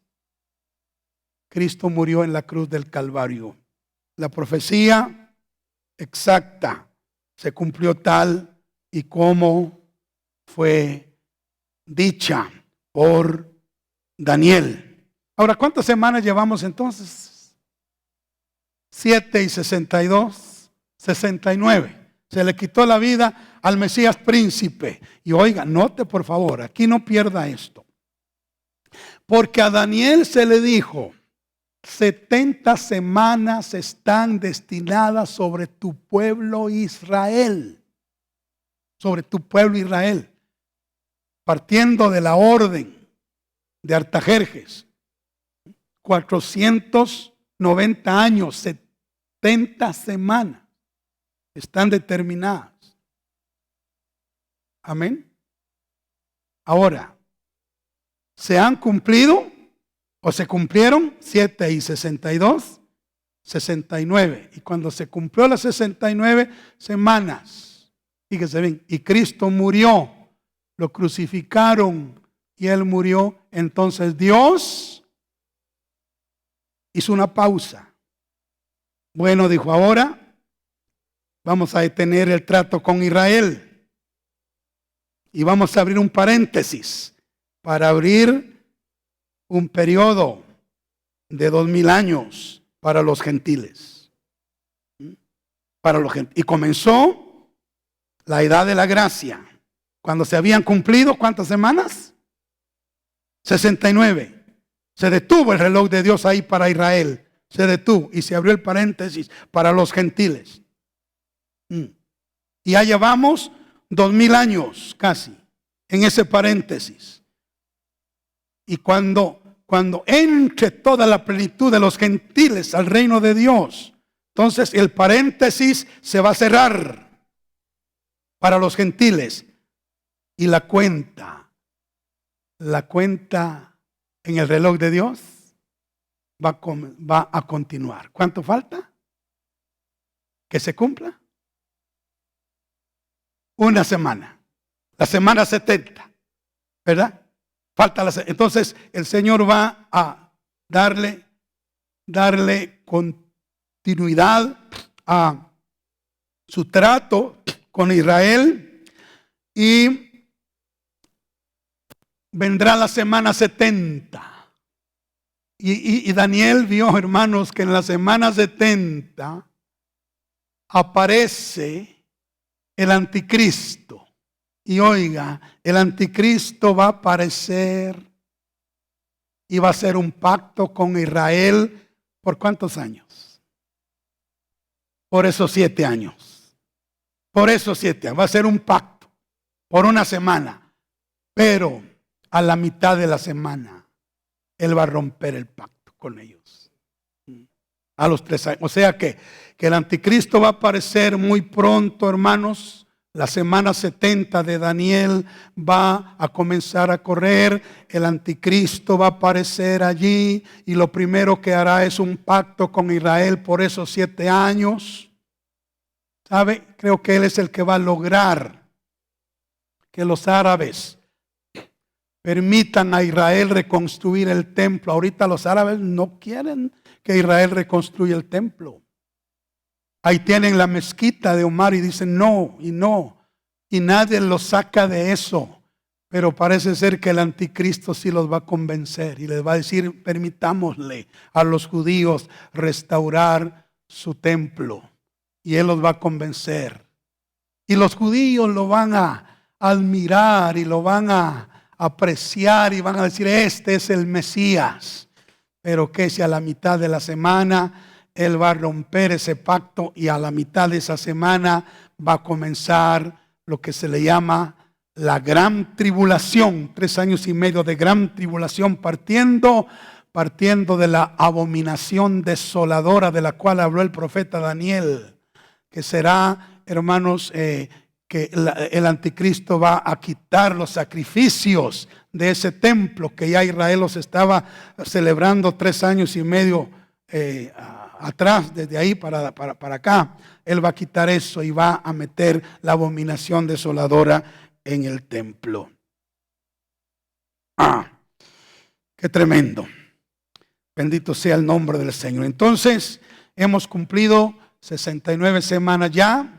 [SPEAKER 1] Cristo murió en la cruz del Calvario. La profecía exacta se cumplió tal y como fue dicha por Daniel. Ahora, ¿cuántas semanas llevamos entonces? 7 y 62, 69. Se le quitó la vida al Mesías príncipe. Y oiga, note por favor, aquí no pierda esto. Porque a Daniel se le dijo, 70 semanas están destinadas sobre tu pueblo Israel. Sobre tu pueblo Israel. Partiendo de la orden de Artajerjes. 490 años, 70 semanas. Están determinadas. Amén. Ahora, ¿se han cumplido o se cumplieron 7 y 62? 69. Y cuando se cumplió las 69 semanas, fíjese bien, y Cristo murió, lo crucificaron y Él murió, entonces Dios hizo una pausa. Bueno, dijo, ahora vamos a detener el trato con Israel. Y vamos a abrir un paréntesis para abrir un periodo de 2000 años para los gentiles. Y comenzó la edad de la gracia. Cuando se habían cumplido, ¿cuántas semanas? 69. Se detuvo el reloj de Dios ahí para Israel. Se detuvo y se abrió el paréntesis para los gentiles. Y ya llevamos 2000 años casi en ese paréntesis. Y cuando entre toda la plenitud de los gentiles al reino de Dios, entonces el paréntesis se va a cerrar para los gentiles. Y la cuenta en el reloj de Dios va a continuar. ¿Cuánto falta? ¿Que se cumpla? Una semana, la semana 70, ¿verdad? Entonces el Señor va a darle continuidad a su trato con Israel y vendrá la semana 70. Y Daniel vio, hermanos, que en la semana 70 aparece el anticristo. Y oiga, el anticristo va a aparecer y va a hacer un pacto con Israel. ¿Por cuántos años? Por esos 7 años. Por esos 7 años. Va a ser un pacto. por una semana. Pero a la mitad de la semana, Él va a romper el pacto con ellos. A los 3 años. O sea que el anticristo va a aparecer muy pronto, hermanos. La semana 70 de Daniel va a comenzar a correr. El anticristo va a aparecer allí. Y lo primero que hará es un pacto con Israel por esos 7 años. ¿Sabe? Creo que Él es el que va a lograr que los árabes permitan a Israel reconstruir el templo. Ahorita los árabes no quieren que Israel reconstruya el templo. Ahí tienen la mezquita de Omar y dicen no y no. Y nadie los saca de eso. Pero parece ser que el anticristo sí los va a convencer y les va a decir, permitámosle a los judíos restaurar su templo. Y Él los va a convencer. Y los judíos lo van a admirar y lo van a apreciar y van a decir, este es el Mesías. Pero que si a la mitad de la semana Él va a romper ese pacto y a la mitad de esa semana va a comenzar lo que se le llama la gran tribulación. 3 años y medio de gran tribulación partiendo de la abominación desoladora de la cual habló el profeta Daniel, que será, hermanos, que el anticristo va a quitar los sacrificios de ese templo que ya Israel los estaba celebrando 3 años y medio atrás, desde ahí para acá. Él va a quitar eso y va a meter la abominación desoladora en el templo. Qué tremendo. Bendito sea el nombre del Señor. Entonces, hemos cumplido 69 semanas ya.